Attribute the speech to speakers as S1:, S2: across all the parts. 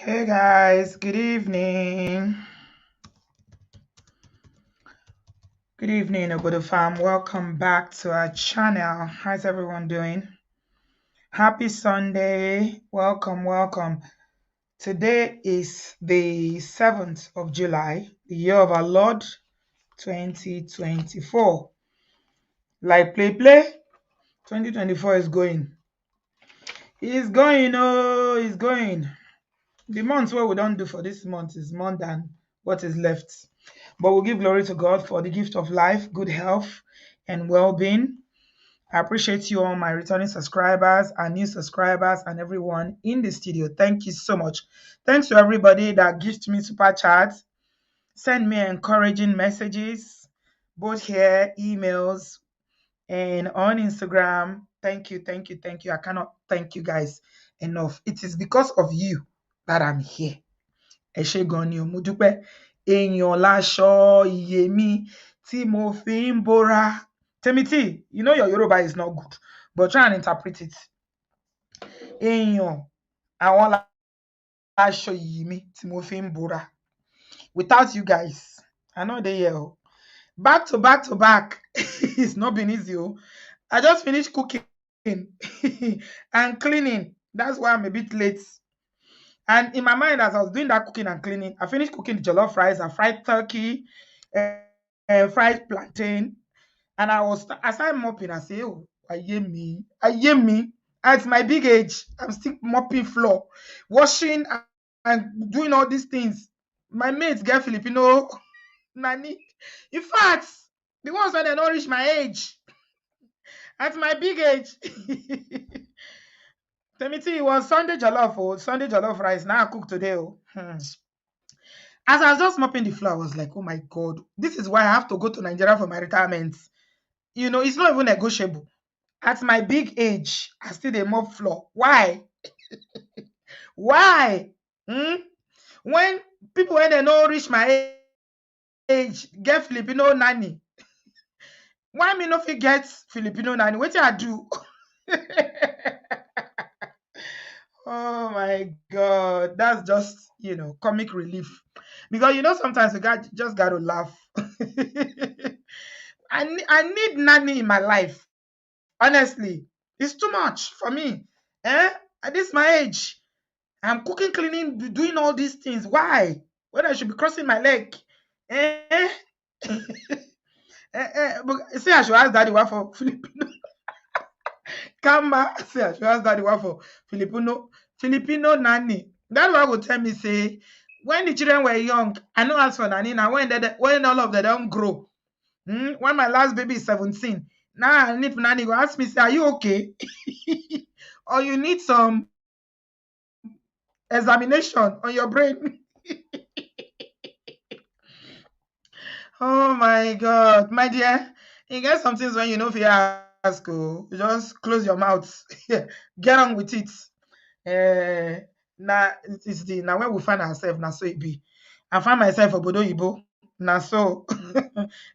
S1: Hey guys, good evening. Good evening, Obodo fam. Welcome back to our channel. How's everyone doing? Happy Sunday. Welcome, welcome. Today is the 7th of July, the year of our Lord 2024. Like play, 2024 is going. It's going, oh, it's going. The month what we don't do for this month is more than what is left. But we'll give glory to God for the gift of life, good health, and well-being. I appreciate you all, my returning subscribers and new subscribers and everyone in the studio. Thank you so much. Thanks to everybody that gives me super chats, send me encouraging messages, both here, emails, and on Instagram. Thank you, thank you, thank you. I cannot thank you guys enough. It is because of you that I'm here. Ẹ ṣé gan ni o, mo dúpẹ́. Èèyàn láṣọ iye mi tí mo fi ń bora. Temiti, you know your Yoruba is not good, but try and interpret it. Èèyàn àwọn láṣọ iye mi tí mo fi ń bora. Without you guys, I know they here. Back to back to back. It's not been easy. I just finished cooking and cleaning. That's why I'm a bit late. And in my mind, as I was doing that cooking and cleaning, I finished cooking the jollof rice, I fried turkey, fried plantain, and I started mopping. I say, oh, I hear me. At my big age, I'm still mopping floor, washing and doing all these things. My mates get Filipino nanny. In fact, the ones when they don't reach my age, at my big age. Temiti, it was Sunday jollof rice. Now I cook today. As I was just mopping the floor, I was like, oh my God, this is why I have to go to Nigeria for my retirement. It's not even negotiable. At my big age, I still dey mop floor. Why? Why? When people when they no reach my age get Filipino nanny, why me no fit get Filipino nanny? Wetin I do? Oh my God, that's just comic relief, because sometimes you just got to laugh. I need nanny in my life. Honestly, it's too much for me. At this my age, I'm cooking, cleaning, doing all these things. Why? When I should be crossing my leg? Eh? But say I should ask daddy what for Filipino. Kamba, say I should ask daddy what for Filipino nanny. That one will tell me, say, when the children were young, I know ask for nanny. Now when all of them don't grow, when my last baby is 17, now I need nanny. Go ask me, say, are you okay? Or you need some examination on your brain? Oh my God, my dear, you get some things when you know if you ask, you just close your mouth. Get on with it. Now it is now when we find ourselves, now so it be. I find myself obodooyinbo. Now so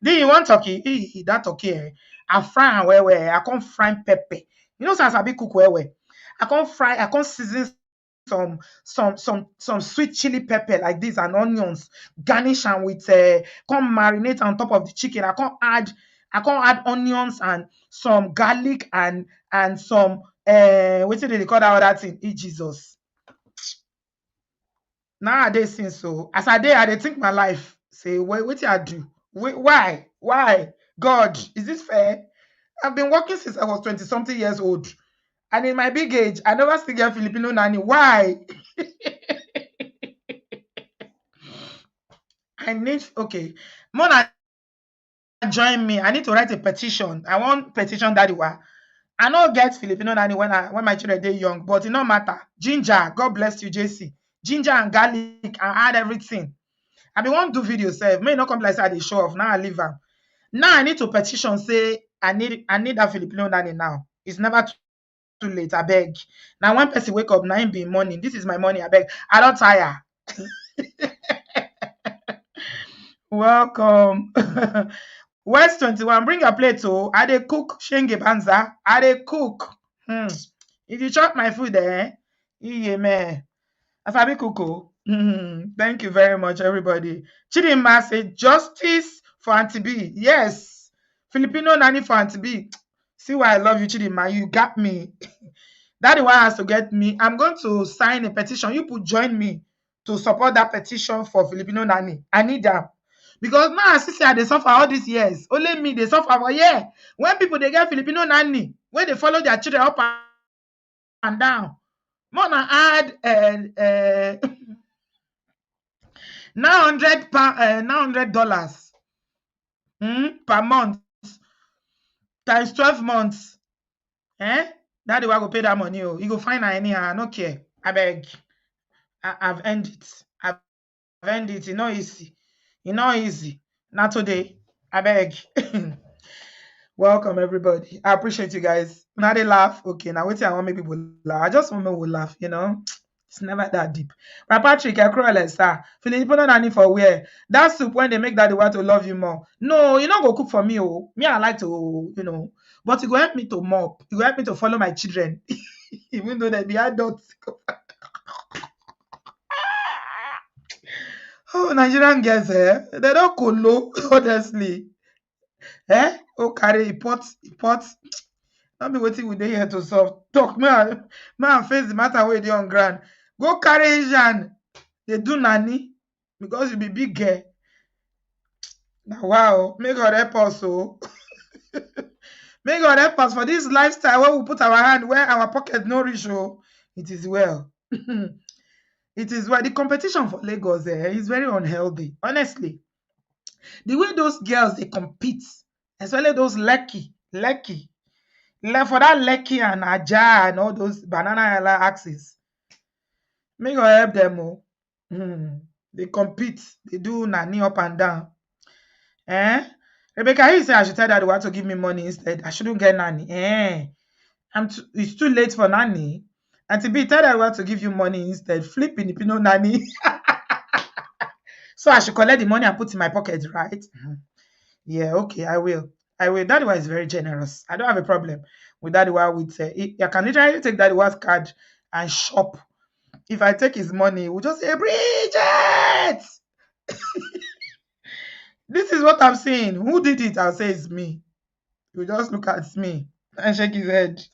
S1: do you want turkey? That turkey, I fry and where I can't fry pepper. Since I be cook where I can't season some sweet chili pepper like this and onions, garnish and with come marinate on top of the chicken. I can't add onions and some garlic and some what did they call that other thing? Jesus. Nowadays, since so as I dey think my life. Say, what I do? Why? God, is this fair? I've been working since I was 20 something years old. And in my big age, I never still get Filipino nanny. Why? I need, okay. Mona, join me. I need to write a petition. I want petition daddy wa. I no get Filipino nanny when my children dey young, but it no matter. Ginger, God bless you, JC. Ginger and garlic and add everything. I be want do video sef. May not come like say I dey show off. Now I leave am. Now I need to petition say I need that Filipino nanny now. It's never too late. I beg. Now one person wake up, 9 be morning. This is my money. I beg. I don't tire. Welcome. West 21, bring your plate. Oh, I dey cook shenge banza. I dey cook. If you chop my food, yeah, man. Asabi Kuko. Thank you very much, everybody. Chidinma said justice for Auntie B. Yes. Filipino nanny for Auntie B. See why I love you, Chidinma. You got me. That is why has to get me. I'm going to sign a petition. You could join me to support that petition for Filipino nanny. I need them. Because now I see they suffer all these years. Only me, they suffer for year. When people they get Filipino nanny, when they follow their children up and down, more than add $900 per month times 12 months. That the way I go pay that money. Oh, you go find her anyhow. I don't care. I beg. I've earned it. I've earned it. It's not easy. It's not easy. Not today. I beg. Welcome everybody. I appreciate you guys. Now they laugh. Okay, now wait till I want make people laugh. I just want me to laugh, you know. It's never that deep. But Patrick, I cry like sir. Filipino nanny for where? That soup when they make that the way to love you more. No, you not go cook for me. Oh, me I like to, you know. But it will help me to mop. It will help me to follow my children, even though they be adults. Oh, Nigerian girls, they don't colo, honestly. Oh, carry pot. Don't be waiting with the here to solve. Talk, man face the matter where they on ground. Go carry Asian. They do nanny because you be big girl. Now, wow, may God help us. Oh. May God help us for this lifestyle where we put our hand where our pocket no reach. Oh. It is well. It is well. The competition for Lagos is very unhealthy. Honestly, the way those girls they compete, especially those lucky, for that Lekki and Aja and all those banana island axes. May God help them. Oh. They compete. They do nanny up and down. Rebecca, you say I should tell that want to give me money instead. I shouldn't get nanny. It's too late for nanny. And to be tell that want to give you money instead. Flip in the Pinot nanny. So I should collect the money and put in my pocket, right? Yeah, okay, I will. Daddy Wa is very generous. I don't have a problem with Daddy Wa. With I can literally take Daddy Wa's card and shop. If I take his money, we'll just say, Bridget! This is what I'm saying. Who did it? I'll say it's me. You just look at me and shake his head.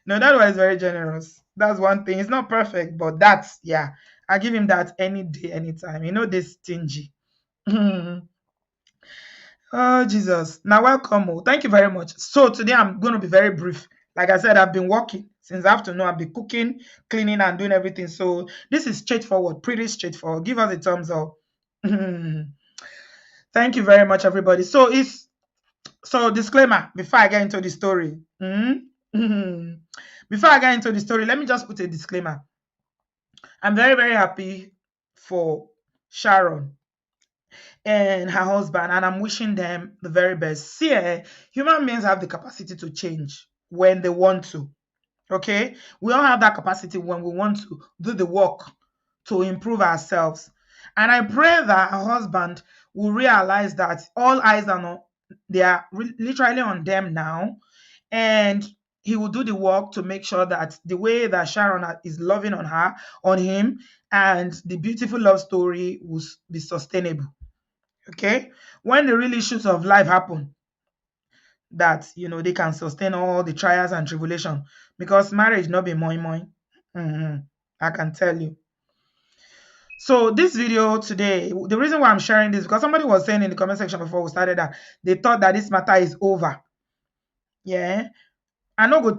S1: No, Daddy Wa is very generous. That's one thing. It's not perfect, but that's, yeah. I give him that any day, anytime. You know, this stingy. Oh, Jesus. Now, welcome. Oh. Thank you very much. So, today I'm going to be very brief. Like I said, I've been working since afternoon. I've been cooking, cleaning, and doing everything. So, this is straightforward, pretty straightforward. Give us a thumbs up. Thank you very much, everybody. So, disclaimer before I get into the story. Before I get into the story, let me just put a disclaimer. I'm very, very happy for Sharon and her husband, and I'm wishing them the very best. See, human beings have the capacity to change when they want to. Okay, we all have that capacity when we want to do the work to improve ourselves. And I pray that her husband will realize that all eyes are on, they are literally on them now, and he will do the work to make sure that the way that Sharon is loving on him, and the beautiful love story will be sustainable. Okay, when the real issues of life happen, that they can sustain all the trials and tribulation, because marriage not be moi. I can tell you. So this video today, the reason why I'm sharing this, because somebody was saying in the comment section before we started that they thought that this matter is over. Yeah, I not go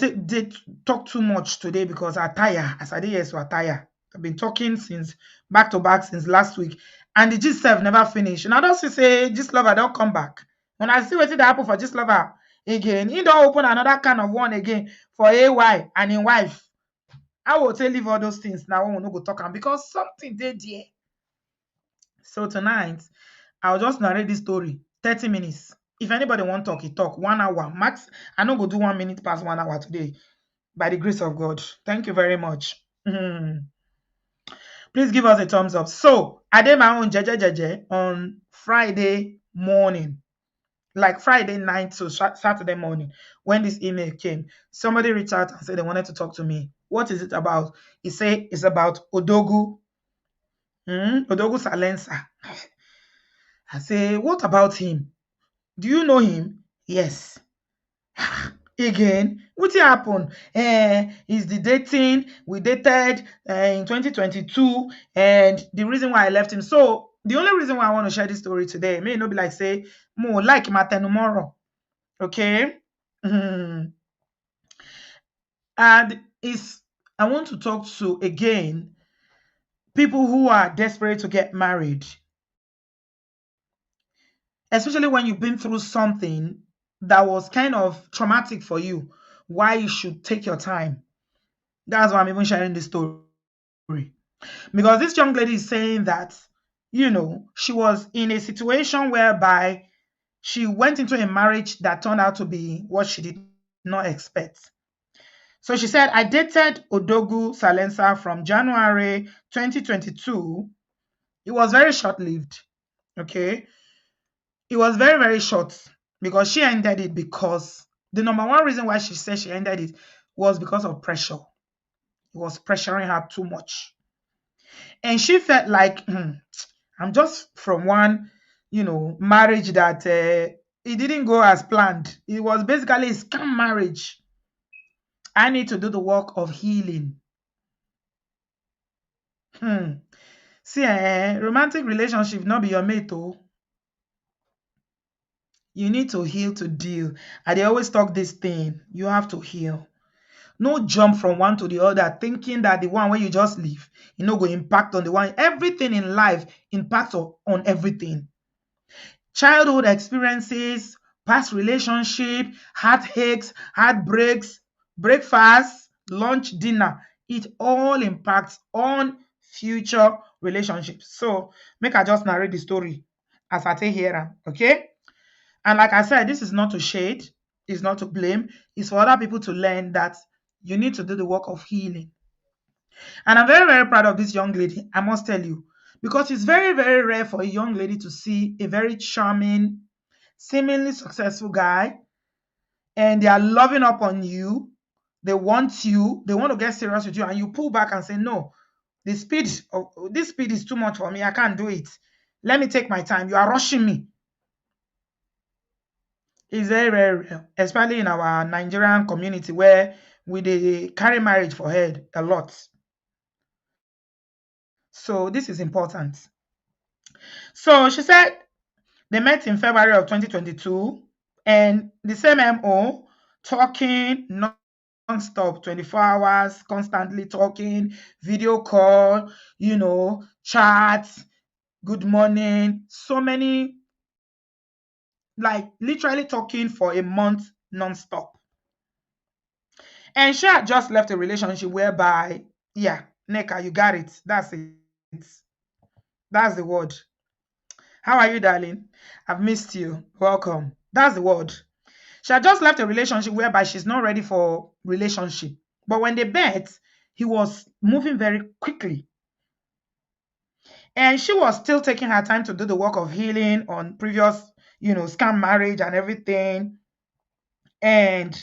S1: talk too much today because I tire. As I did yes, I tire. I've been talking since back to back since last week, and the G7 never finished. And I don't say this lover don't come back. When I see what did happen for this lover again, he don't open another kind of one again for AY and in wife. I will tell you all those things now when we no go talk am because something did there. So tonight, I'll just narrate this story 30 minutes. If anybody want talk, he talk 1 hour max. I no go do 1 minute past 1 hour today. By the grace of God. Thank you very much. Please give us a thumbs up. So, I did my own jeje on Friday morning. like Friday night to Saturday morning when this email came. Somebody reached out and said they wanted to talk to me. What is it about? He said it's about Odogwu. Odogwu Salensa. I say, what about him? Do you know him? Yes. Again, what happened? Is the dating we dated in 2022, and the reason why I left him. So the only reason why I want to share this story today may not be like say more like matter tomorrow. Okay. Mhm. And is I want to talk to again people who are desperate to get married, especially when you've been through something that was kind of traumatic for you. Why you should take your time. That's why I'm even sharing this story. Because this young lady is saying that, she was in a situation whereby she went into a marriage that turned out to be what she did not expect. So she said, I dated Odogwu Salensa from January 2022. It was very short lived. Okay. It was very, very short because she ended it because the number one reason why she said she ended it was because of pressure. It was pressuring her too much. And she felt like, I'm just from one, marriage that it didn't go as planned. It was basically a scam marriage. I need to do the work of healing. See, romantic relationship not be your mate, oh. You need to heal to deal. And they always talk this thing. You have to heal. No jump from one to the other, thinking that the one where you just leave, go impact on the one. Everything in life impacts on everything. Childhood experiences, past relationship, heartaches, heartbreaks, breakfast, lunch, dinner. It all impacts on future relationships. So make I just narrate the story as I take here, okay? And like I said, this is not to shade, it's not to blame, it's for other people to learn that you need to do the work of healing. And I'm very, very proud of this young lady, I must tell you, because it's very, very rare for a young lady to see a very charming, seemingly successful guy, and they are loving up on you. They want to get serious with you, and you pull back and say, no, this speed is too much for me. I can't do it. Let me take my time. You are rushing me. It's very, very rare, especially in our Nigerian community where they carry marriage for head a lot. So this is important. So she said they met in February of 2022 and the same MO, talking non-stop, 24 hours, constantly talking, video call, chat, good morning, so many, like literally talking for a month non-stop. And she had just left a relationship whereby, yeah, Neka, you got it. That's it. That's the word. How are you, darling? I've missed you. Welcome. That's the word. She had just left a relationship whereby she's not ready for relationship. But when they met, he was moving very quickly. And she was still taking her time to do the work of healing on previous, scam marriage and everything. And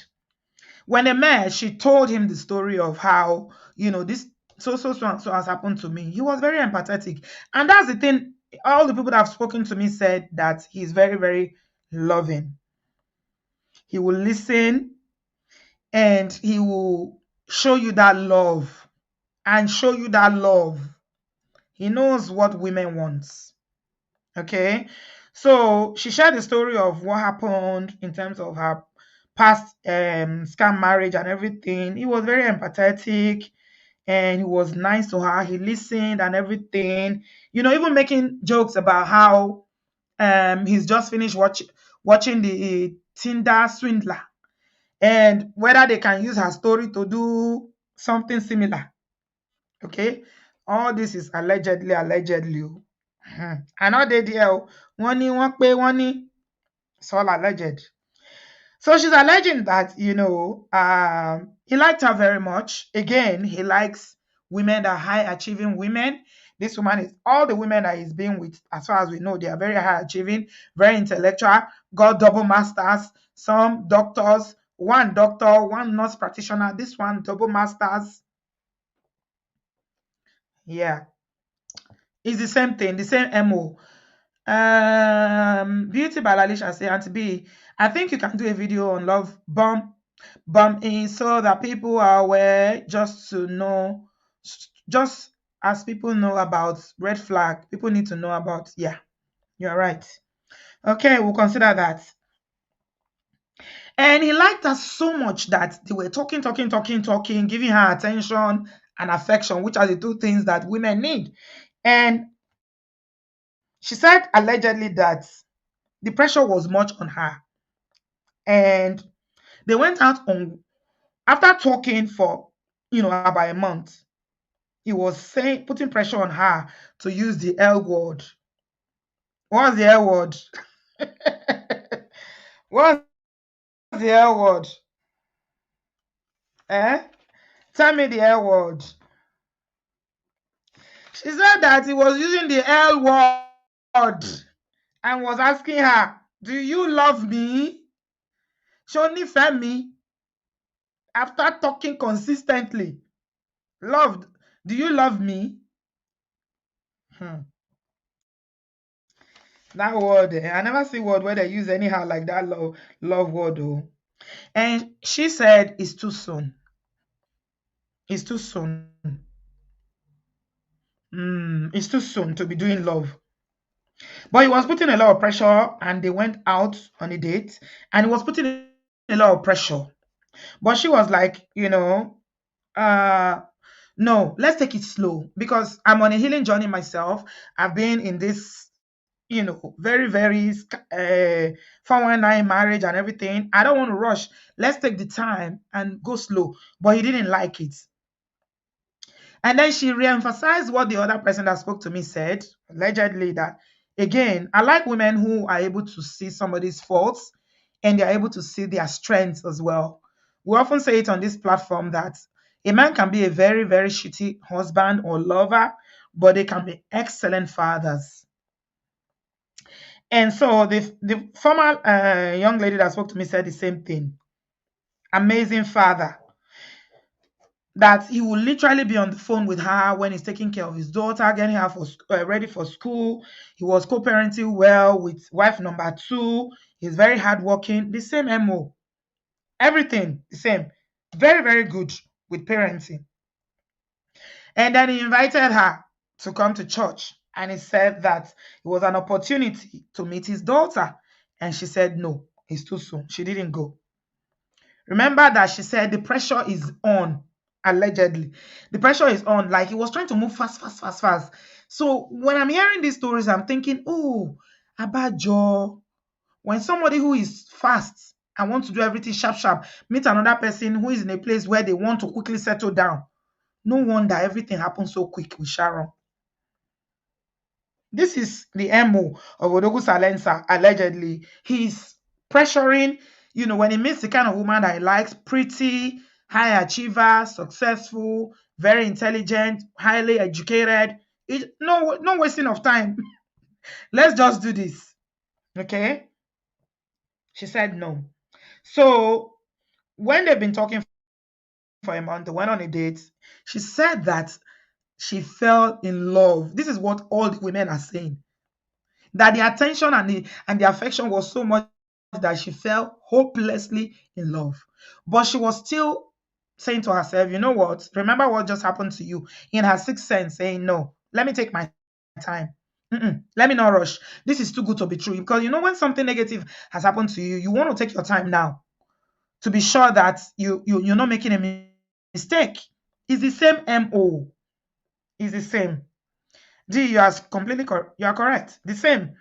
S1: when they met, she told him the story of how, this and so has happened to me. He was very empathetic. And that's the thing. All the people that have spoken to me said that he's very, very loving. He will listen and he will show you that love and show you that love. He knows what women want. Okay. So she shared the story of what happened in terms of her past scam marriage and everything. He was very empathetic and he was nice to her. He listened and everything. Even making jokes about how he's just finished watching the Tinder swindler and whether they can use her story to do something similar. Okay, all this is allegedly. I know they deal one pay one. It's all alleged. So she's alleging that, he liked her very much. Again, he likes women that are high achieving women. This woman is all the women that he's been with, as far as we know, they are very high achieving, very intellectual, got double masters, some doctors, one doctor, one nurse practitioner, this one double masters. Yeah, it's the same thing, the same MO. Beauty by Lalisha say, Auntie B, I think you can do a video on love bomb in so that people are aware, just to know, just as people know about red flag, people need to know about. Yeah, you're right. Okay, we'll consider that. And he liked her so much that they were talking, giving her attention and affection, which are the two things that women need. And she said allegedly that the pressure was much on her. And they went out on, after talking for, about a month, he was saying, putting pressure on her to use the L word. What's the L word? What's the L word? Eh? Tell me the L word. She said that he was using the L word and was asking her, do you love me? Shoni Femi, after talking consistently, loved, do you love me? Hmm. That word, I never see word where they use anyhow like that love word. Oh. And she said it's too soon. It's too soon. It's too soon to be doing love. But he was putting a lot of pressure, and they went out on a date, and he was putting a lot of pressure. But she was like, uh, no, let's take it slow, because I'm on a healing journey myself. I've been in this, very, very 419 marriage and everything. I don't want to rush. Let's take the time and go slow. But he didn't like it. And then she re-emphasized what the other person that spoke to me said, allegedly, that again, I like women who are able to see somebody's faults and they're able to see their strengths as well. We often say it on this platform that a man can be a very, very shitty husband or lover, but they can be excellent fathers. And so the former young lady that spoke to me said the same thing. Amazing father, that he will literally be on the phone with her when he's taking care of his daughter, getting her ready for school. He was co-parenting well with wife number 2. He's very hardworking. The same MO. Everything the same. Very, very good with parenting. And then he invited her to come to church. And he said that it was an opportunity to meet his daughter. And she said, no, it's too soon. She didn't go. Remember that she said the pressure is on, allegedly. The pressure is on, like he was trying to move fast, fast, fast, fast. So when I'm hearing these stories, I'm thinking, oh, Abajo, when somebody who is fast and wants to do everything sharp, sharp, meet another person who is in a place where they want to quickly settle down, no wonder everything happens so quick with Sharon. This is the MO of Odogwu Salensa, allegedly. He's pressuring, when he meets the kind of woman that he likes, pretty, high achiever, successful, very intelligent, highly educated. No wasting of time. Let's just do this. Okay? She said no. So when they've been talking for a month, they went on a date. She said that she fell in love. This is what all the women are saying. That the attention and the affection was so much that she fell hopelessly in love. But she was still saying to herself, you know what? Remember what just happened to you, in her sixth sense, saying, no, let me take my time. Let me not rush. This is too good to be true. Because when something negative has happened to you, you want to take your time now to be sure that you're not making a mistake. It's the same MO. It's the same. D, you are completely correct. You are correct. The same.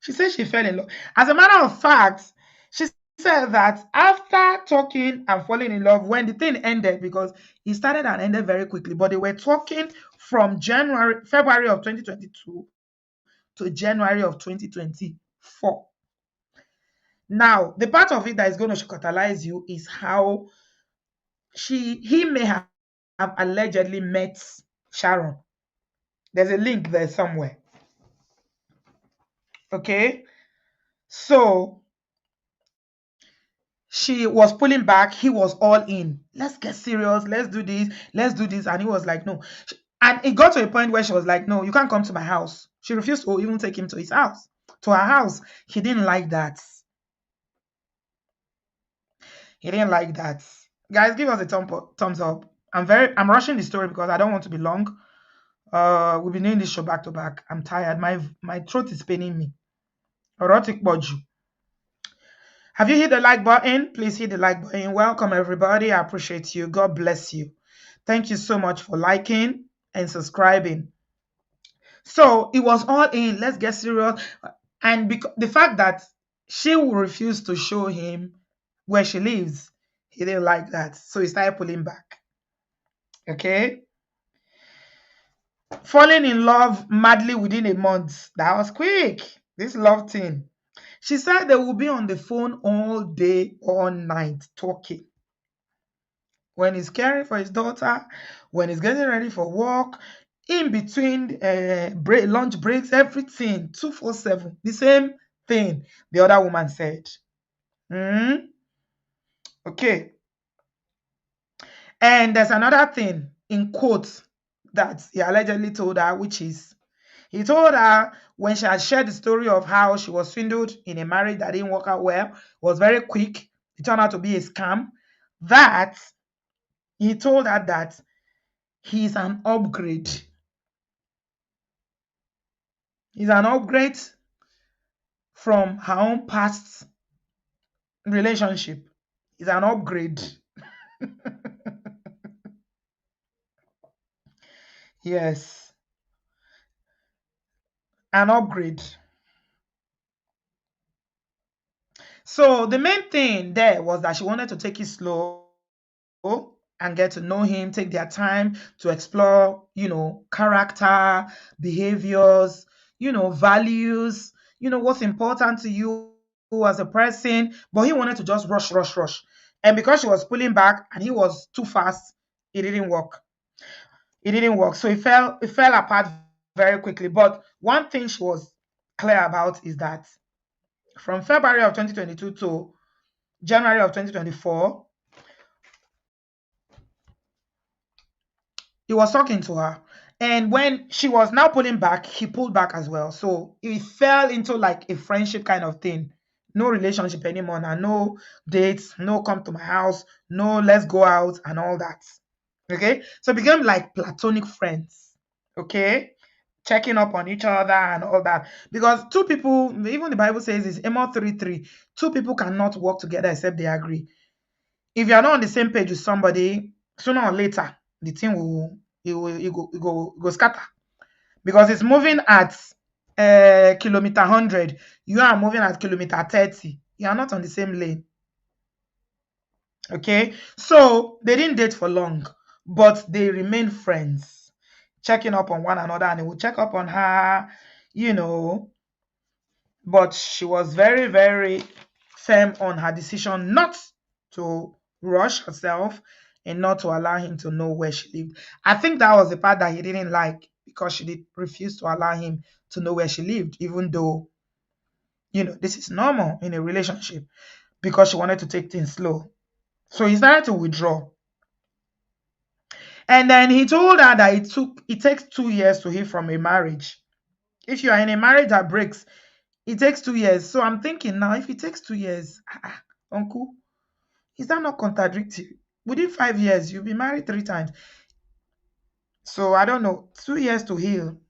S1: She said she fell in love. As a matter of fact, she said that after talking and falling in love, when the thing ended, because it started and ended very quickly, but they were talking from February of 2022 to January of 2024. Now, the part of it that is going to catalyze you is how he may have allegedly met Sharon. There's a link there somewhere. Okay. So she was pulling back. He was all in. Let's get serious. Let's do this. Let's do this. And he was like, no. And it got to a point where she was like, no, you can't come to my house. She refused to even take him to his house, to her house. He didn't like that. He didn't like that. Guys, give us a thumbs up. I'm rushing the story because I don't want to be long. We've been doing this show back to back. I'm tired. My throat is paining me. Erotic boju. Have you hit the like button? Please hit the like button. Welcome everybody. I appreciate you. God bless you. Thank you so much for liking and subscribing. So it was all in. Let's get serious. And because the fact that she will refuse to show him where she lives, he didn't like that. So he started pulling back. Okay. Falling in love madly within a month. That was quick. This love thing. She said they will be on the phone all day, all night, talking. When he's caring for his daughter, when he's getting ready for work, in between lunch breaks, everything, 247. The same thing the other woman said. Okay. And there's another thing in quotes that he allegedly told her, which is he told her when she had shared the story of how she was swindled in a marriage that didn't work out well, was very quick, it turned out to be a scam, that he told her that he's an upgrade. He's an upgrade from her own past relationship. He's an upgrade. Yes, an upgrade. So the main thing there was that she wanted to take it slow and get to know him, take their time to explore, character, behaviors, values, what's important to you as a person. But he wanted to just rush, rush, rush. And because she was pulling back and he was too fast, it didn't work. It didn't work. So it fell apart very quickly. But one thing she was clear about is that from February of 2022 to January of 2024, he was talking to her. And when she was now pulling back, he pulled back as well. So it fell into like a friendship kind of thing. No relationship anymore. Now, no dates, no come to my house, no let's go out and all that. Okay. So it became like platonic friends. Okay. Checking up on each other and all that. Because two people, even the Bible says it's Amos 3:3. Two people cannot work together except they agree. If you are not on the same page with somebody, sooner or later, the thing will go scatter, because it's moving at kilometer 100. You are moving at kilometer 30. You are not on the same lane. Okay, so they didn't date for long, but they remain friends, checking up on one another, and they will check up on her, but she was very, very firm on her decision not to rush herself and not to allow him to know where she lived. I think that was the part that he didn't like, because she did refuse to allow him to know where she lived, even though, this is normal in a relationship, because she wanted to take things slow. So he started to withdraw. And then he told her that it takes 2 years to heal from a marriage. If you are in a marriage that breaks, it takes 2 years. So I'm thinking now, if it takes 2 years, uncle, is that not contradictory? Within 5 years, you'll be married 3 times. So I don't know, 2 years to heal.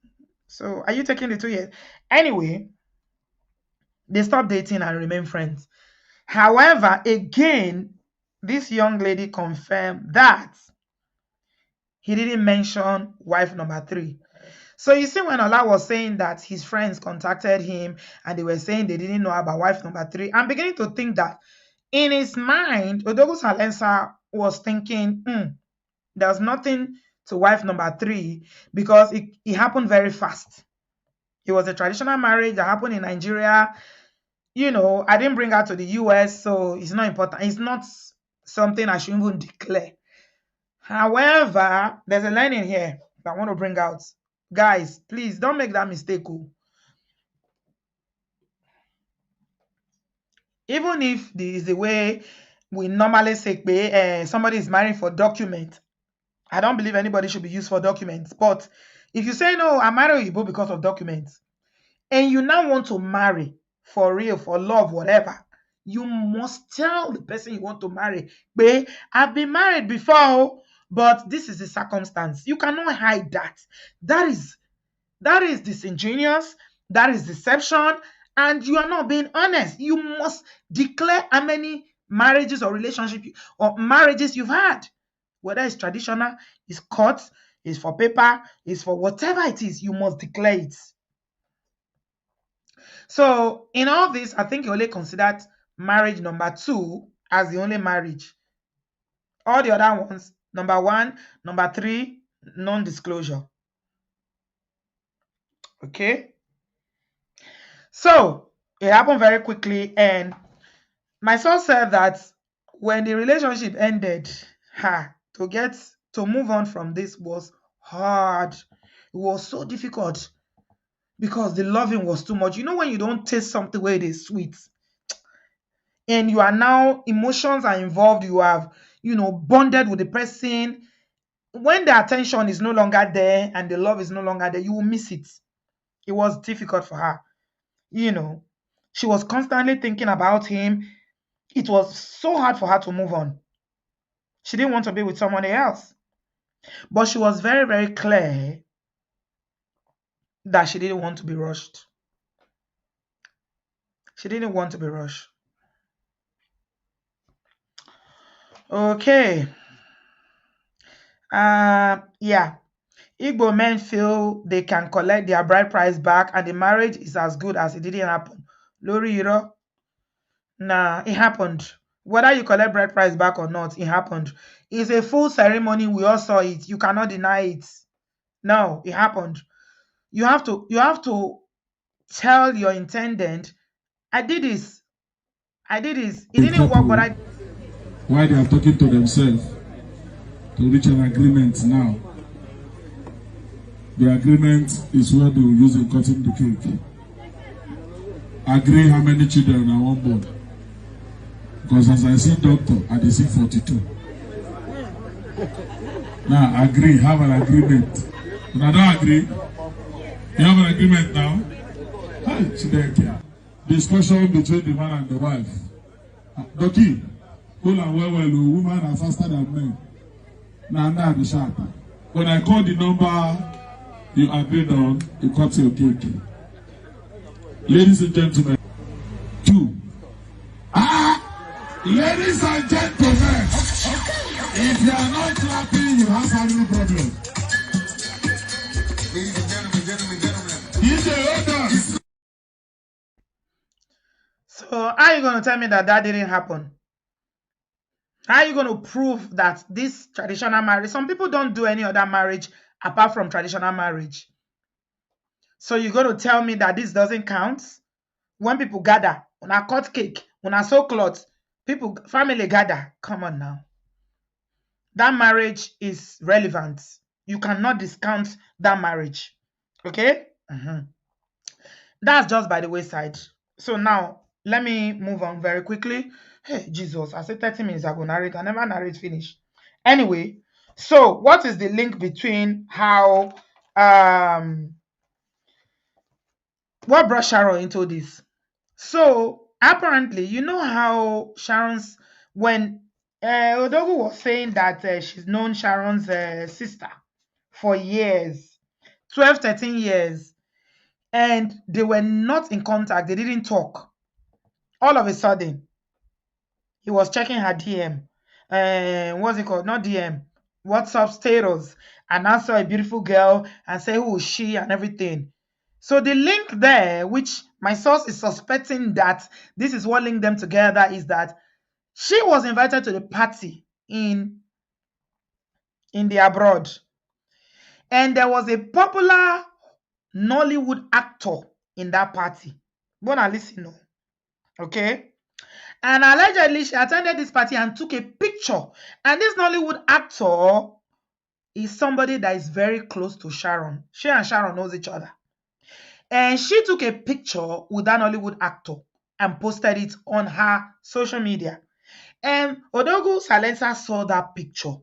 S1: So are you taking the 2 years? Anyway, they stopped dating and remain friends. However, again, this young lady confirmed that he didn't mention wife number 3. So you see, when Ola was saying that his friends contacted him and they were saying they didn't know about wife number 3, I'm beginning to think that in his mind, Odogwu Salensa was thinking, there's nothing to wife number 3, because it happened very fast. It was a traditional marriage that happened in Nigeria. I didn't bring her to the US, so it's not important. It's not something I should even declare. However, there's a line in here that I want to bring out. Guys, please don't make that mistake. Oh. Even if this is the way we normally say somebody is married for document, I don't believe anybody should be used for documents. But if you say, no, I'm marrying you because of documents, and you now want to marry for real, for love, whatever, you must tell the person you want to marry, babe, I've been married before, but this is the circumstance. You cannot hide that. That is disingenuous. That is deception. And you are not being honest. You must declare how many marriages or relationships or marriages you've had. Whether it's traditional, it's court, it's for paper, it's for whatever it is, you must declare it. So in all this, I think you only considered marriage number 2 as the only marriage. All the other ones, number 1, number 3, non-disclosure. Okay. So it happened very quickly, and my source said that when the relationship ended, to move on from this was hard. It was so difficult because the loving was too much. You know, when you don't taste something where it is sweet, and you are now, emotions are involved, you have, bonded with the person. When the attention is no longer there and the love is no longer there, you will miss it. It was difficult for her. She was constantly thinking about him. It was so hard for her to move on. She didn't want to be with someone else. But she was very, very clear that she didn't want to be rushed. She didn't want to be rushed. Okay. Yeah. Igbo men feel they can collect their bride price back and the marriage is as good as it didn't happen. Lori Iro. Nah, it happened. Whether you collect bride price back or not, it happened. It's a full ceremony. We all saw it. You cannot deny it. No, it happened. You have to tell your intendant, I did this. It didn't work, but I.
S2: Why they are talking to themselves to reach an agreement now. The agreement is where they will use in cutting the cake. Agree how many children are on board. Because as I see doctor, I see 42. Now agree, have an agreement. But I don't agree. You have an agreement now? Hi, Chideke. Discussion between the man and the wife. Doki, cool and well, women are faster than men. Now the sharp. When I call the number you agreed on, you cut your cake. Ladies and gentlemen, 2. Ladies and gentlemen, if you are not clapping, you have family problem. Ladies and gentlemen.
S1: So how are you going to tell me that didn't happen? How are you going to prove that this traditional marriage, some people don't do any other marriage apart from traditional marriage. So you're going to tell me that this doesn't count? When people gather, when I cut cake, when I sew clothes, people, family gather. Come on now. That marriage is relevant. You cannot discount that marriage. Okay? That's just by the wayside. So now, let me move on very quickly. Hey, Jesus, I said 30 minutes ago, narrate. I never narrate finish. Anyway, so what is the link between how, what brought Sharon into this? So apparently, you know how Sharon's, when Odogwu was saying that she's known Sharon's sister for years, 12, 13 years, and they were not in contact, they didn't talk. All of a sudden, he was checking her DM. What's it called? Not DM. WhatsApp status. And I saw a beautiful girl and say who is she and everything. So the link there, which my source is suspecting that this is what linked them together, is that she was invited to the party in the abroad. And there was a popular Nollywood actor in that party. Wanna listen? Okay? And allegedly, she attended this party and took a picture. And this Nollywood actor is somebody that is very close to Sharon. She and Sharon knows each other. And she took a picture with an Hollywood actor and posted it on her social media. And Odogwu Salensa saw that picture.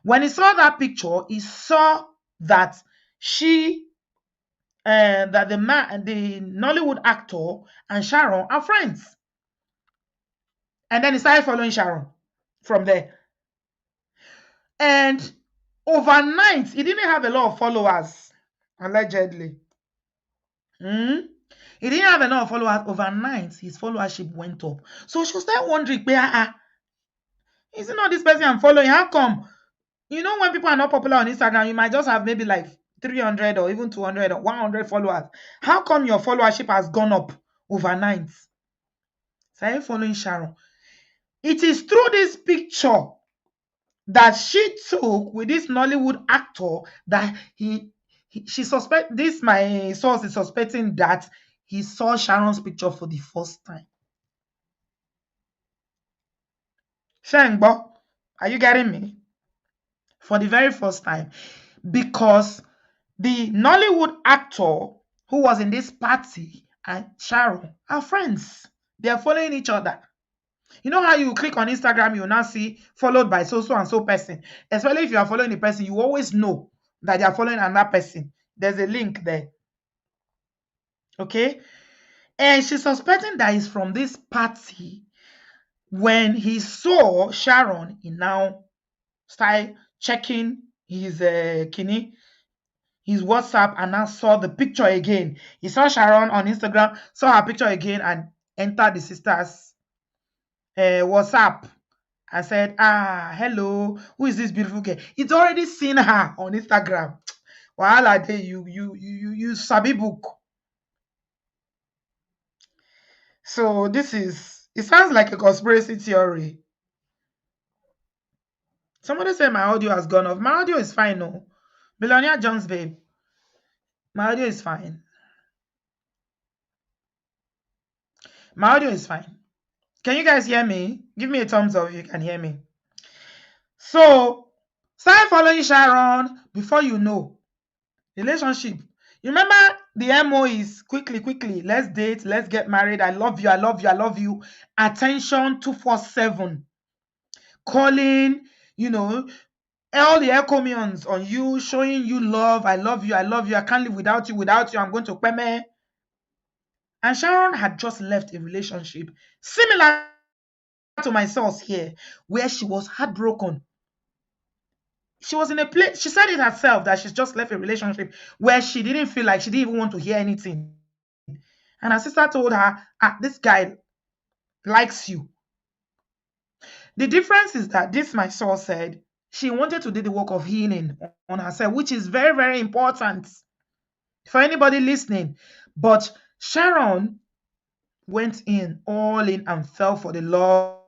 S1: When he saw that picture, he saw that she that the Nollywood actor and Sharon are friends. And then he started following Sharon from there. And overnight, he didn't have a lot of followers, allegedly. Hmm? He didn't have enough followers. Overnight, his followership went up. So she started wondering, is it not this person I'm following? How come? You know, when people are not popular on Instagram, you might just have maybe like 300 or even 200 or 100 followers. How come your followership has gone up overnight? Started following Sharon. It is through this picture that she took with this Nollywood actor that she suspect this. My source is suspecting that he saw Sharon's picture for the first time. Shengbo, are you getting me? For the very first time, because the Nollywood actor who was in this party and Sharon are friends. They are following each other. You know how you click on Instagram, you now see followed by so and so person. Especially if you are following the person, you always know that they are following another person. There's a link there. Okay? And she's suspecting that it's from this party. When he saw Sharon, he now started checking his his WhatsApp, and now saw the picture again. He saw Sharon on Instagram, saw her picture again, and entered the sister's WhatsApp and said, hello, who is this beautiful girl? It's already seen her on Instagram. Wahala dey, you sabi book. So it sounds like a conspiracy theory. Somebody said my audio has gone off. My audio is fine, no. Billionaire Jones, babe. My audio is fine. My audio is fine. Can you guys hear me? Give me a thumbs up if you can hear me. So, start following Sharon before you know. Relationship. You remember the MO is quickly, let's date, let's get married. I love you, I love you, I love you. Attention 247. Calling, all the encomiums on you, showing you love. I love you, I love you. I can't live without you, I'm going to Kweme. And Sharon had just left a relationship similar to my source here, where she was heartbroken. She was in a place, she said it herself that she's just left a relationship where she didn't feel like she didn't even want to hear anything. And her sister told her, this guy likes you. The difference is that this, my source said, she wanted to do the work of healing on herself, which is very, very important for anybody listening. But Sharon went all in and fell for the love,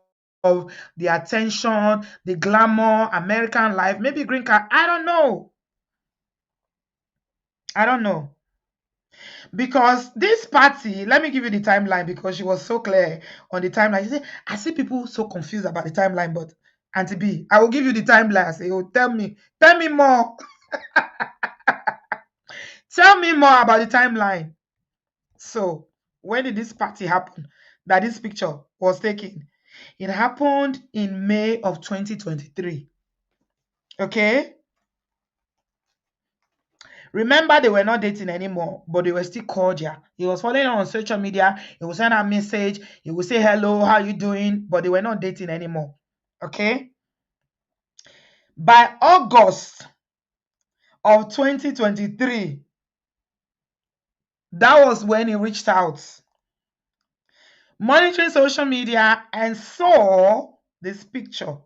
S1: the attention, the glamour, American life, maybe green card. I don't know. Because this party, let me give you the timeline because she was so clear on the timeline. She said, I see people so confused about the timeline, but Auntie B, I will give you the timeline. I say, oh, tell me more. Tell me more about the timeline. So, when did this party happen that this picture was taken? It happened in May of 2023. Okay? Remember, they were not dating anymore, but they were still cordial. He was following her on social media. He would send her a message. He would say, hello, how you doing? But they were not dating anymore. Okay? By August of 2023, that was when he reached out, monitoring social media, and saw this picture.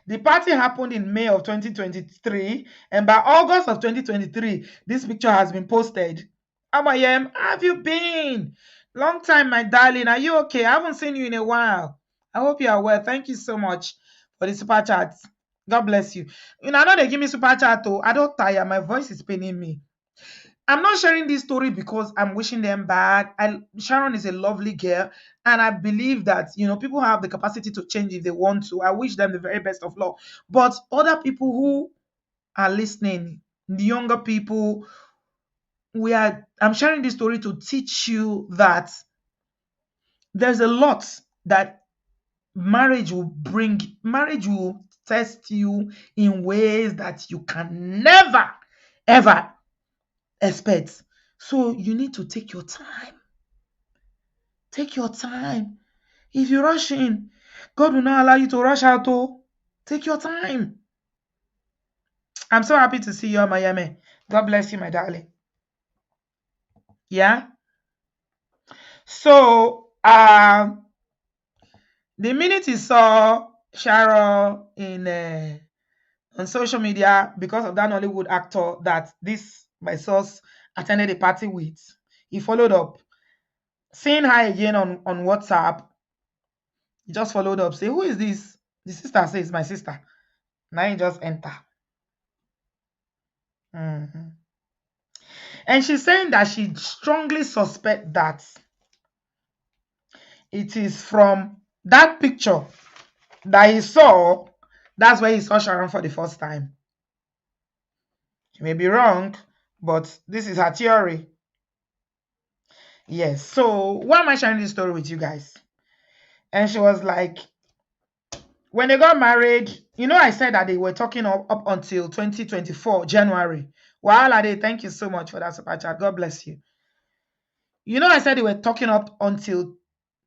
S1: The party happened in May of 2023, and by August of 2023, this picture has been posted. Amayem, how have you been? Long time, my darling. Are you okay? I haven't seen you in a while. I hope you are well. Thank you so much for the super chat. God bless you. I know they give me super chat, though. I don't tire. My voice is paining me. I'm not sharing this story because I'm wishing them bad. Sharon is a lovely girl, and I believe that people have the capacity to change if they want to. I wish them the very best of luck. But other people who are listening, the younger people, I'm sharing this story to teach you that there's a lot that marriage will test you in ways that you can never ever expect. So you need to take your time. Take your time. If you rush in, God will not allow you to rush out. Oh, take your time. I'm so happy to see you, Miami. God bless you, my darling. Yeah. So, the minute he saw Sharon in on social media because of that Nollywood actor that this my source attended a party with, he followed up. Seeing her again on WhatsApp, he just followed up. Say, who is this? The sister says, my sister. Now he just enter. Mhm. And she's saying that she strongly suspects that it is from that picture that he saw. That's where he saw Sharon for the first time. She may be wrong, but this is her theory. Yes. So why am I sharing this story with you guys? And she was like, when they got married, I said that they were talking up until 2024, January. Wow, Ade, thank you so much for that super chat. God bless you. I said they were talking up until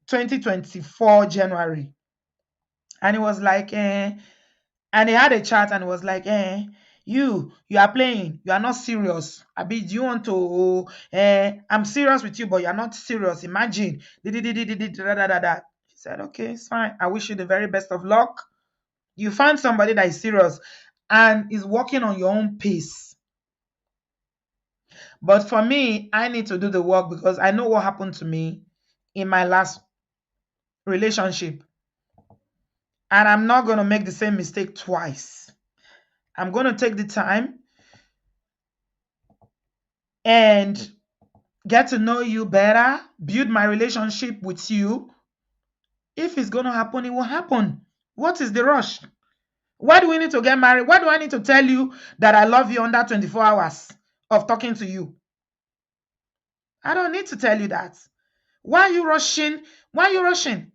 S1: 2024, January. And it was like, and they had a chat and it was like, you are playing, you are not serious. Abi, do you want to, I'm serious with you, but you are not serious. Imagine. She said, okay, it's fine. I wish you the very best of luck. You find somebody that is serious and is working on your own pace. But for me, I need to do the work because I know what happened to me in my last relationship. And I'm not going to make the same mistake twice. I'm going to take the time and get to know you better, build my relationship with you. If it's going to happen, it will happen. What is the rush? Why do we need to get married? Why do I need to tell you that I love you under 24 hours of talking to you? I don't need to tell you that. Why are you rushing? Why are you rushing?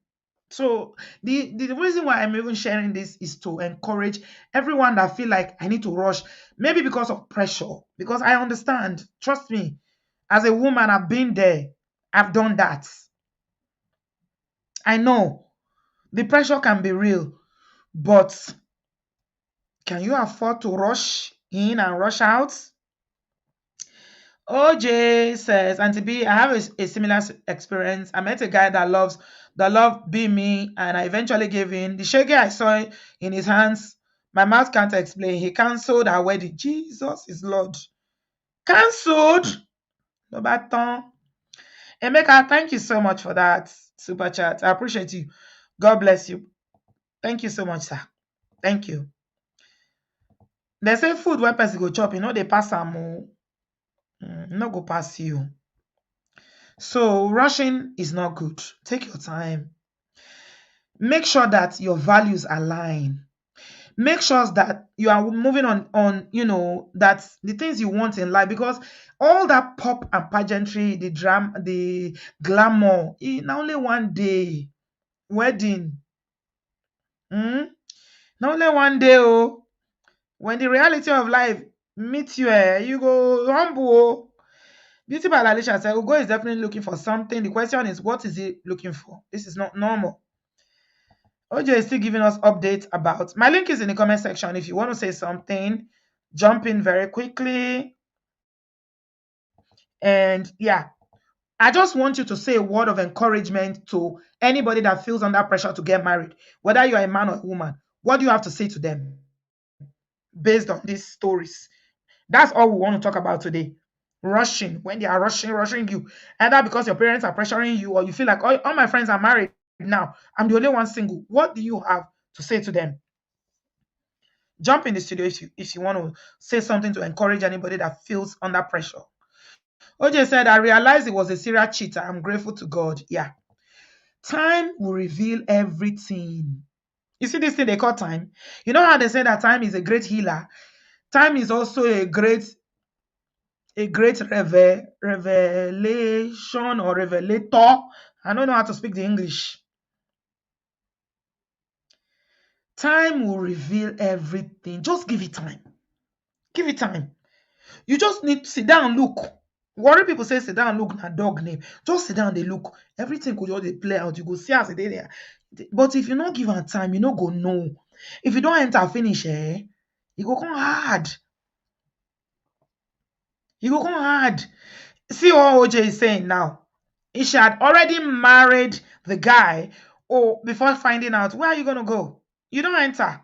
S1: So the reason why I'm even sharing this is to encourage everyone that feel like I need to rush, maybe because of pressure, because I understand. Trust me, as a woman, I've been there. I've done that. I know the pressure can be real, but can you afford to rush in and rush out? OJ says, Auntie B, I have a similar experience. I met a guy that loved being me, and I eventually gave in. The shaggy I saw in his hands, my mouth can't explain. He cancelled our wedding. Jesus is Lord. Cancelled. No baton. Emeka, thank you so much for that super chat. I appreciate you. God bless you. Thank you so much, sir. Thank you. They say food when person go chop, they pass am. No go pass you. So rushing is not good. Take your time. Make sure that your values align. Make sure that you are moving on, that the things you want in life, because all that pop and pageantry, the drama, the glamour, not only one day wedding. Not only one day, oh. When the reality of life meets you, you go humble. Oh. Beauty by Lalisha said, Ugo is definitely looking for something. The question is, what is he looking for? This is not normal. OJ is still giving us updates about. My link is in the comment section. If you want to say something, jump in very quickly. And yeah, I just want you to say a word of encouragement to anybody that feels under pressure to get married, whether you are a man or a woman. What do you have to say to them based on these stories? That's all we want to talk about today. Rushing, when they are rushing you, either because your parents are pressuring you or you feel like all my friends are married now, I'm the only one single. What do you have to say to them? Jump in the studio if you want to say something to encourage anybody that feels under pressure. OJ said, I realized it was a serial cheater. I'm grateful to God. Yeah. Time will reveal everything. You see this thing they call time? You know how they say that time is a great healer? Time is also a great revelation or revelator. I don't know how to speak the English. Time will reveal everything. Just give it time. Give it time. You just need to sit down, look. Worry people say sit down, look na dog name. Just sit down, they look. Everything could just dey play out. You go see as e dey there. But if you no give am time, you no go know. If you don't enter finish, e go come hard. E go come hard. See what OJ is saying now. If she had already married the guy, or before finding out, where are you gonna go? You don't enter.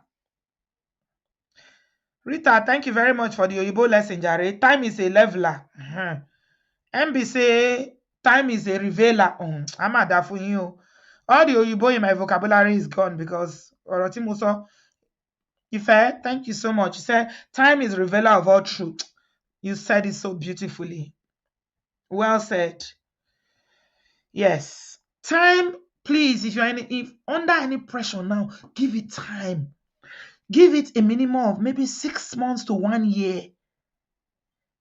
S1: Rita, thank you very much for the Oyibo lesson, Jare. Time is a leveler. MB say time is a revealer. I'm at that for you. All the Oyibo in my vocabulary is gone because Orotimuso. Ife, thank you so much. You said time is revealer of all truth. You said it so beautifully. Well said. Yes. Time, please, if if under any pressure now, give it time. Give it a minimum of maybe 6 months to 1 year.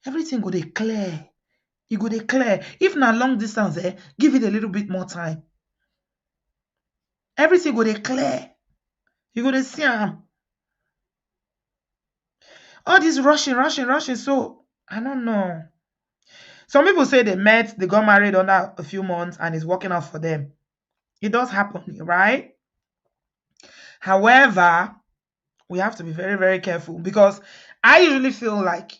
S1: Everything go dey clear. E go dey clear. If na long distance, give it a little bit more time. Everything go dey clear. You go dey see am. All this rushing. So I don't know. Some people say they met, they got married under a few months, and it's working out for them. It does happen, right? However, we have to be very, very careful because I usually feel like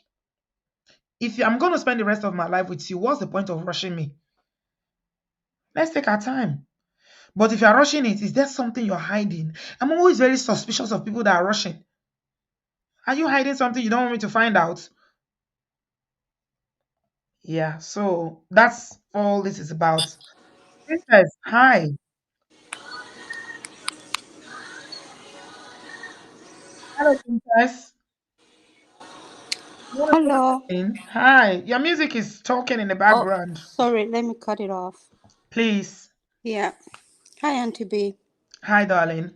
S1: if I'm going to spend the rest of my life with you, what's the point of rushing me? Let's take our time. But if you're rushing it, is there something you're hiding? I'm always very suspicious of people that are rushing. Are you hiding something you don't want me to find out? Yeah, so that's all this is about. Princess, hi. Hello, Princess. You want to say
S3: Hello.
S1: something? Hi. Your music is talking in the
S3: Oh,
S1: background.
S3: sorry. Let me cut it off.
S1: Please.
S3: Yeah. Hi, Auntie B.
S1: Hi, darling.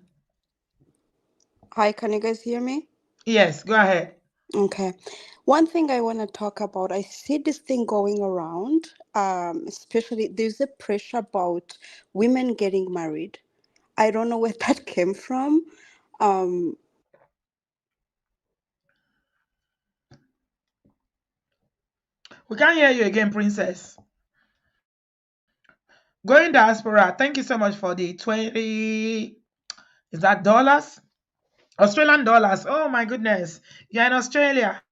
S3: Hi, can you guys hear me?
S1: Yes, go ahead.
S3: Okay. One thing I want to talk about, I see this thing going around, especially there's a pressure about women getting married. I don't know where that came from. Um,
S1: We can't hear you again, Princess. Going diaspora, thank you so much for the 20. Is that dollars? Australian dollars. Oh my goodness. You're in Australia.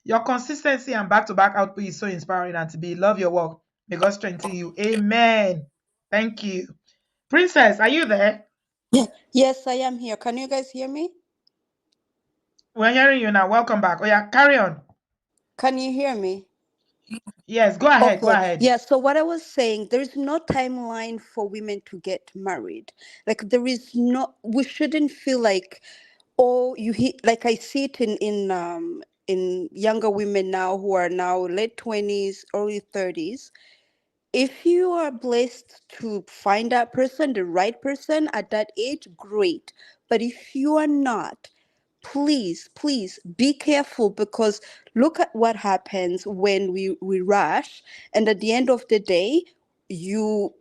S1: Your consistency and back-to-back output is so inspiring, and to be love your work. May God strengthen you. Amen. Thank you. Princess, are you there?
S3: yeah, yes, I am here. Can you guys hear me?
S1: We're hearing you now. Welcome back. Oh yeah, carry on.
S3: Can you hear me?
S1: Yes, go ahead. Go
S3: Okay.
S1: ahead.
S3: Yeah. So what I was saying, there is no timeline for women to get married. Like there is no. We shouldn't feel like, oh, like I see it in younger women now who are now late 20s, early 30s. If you are blessed to find that person, the right person at that age, great. But if you are not, please be careful, because look at what happens when we rush, and at the end of the day, you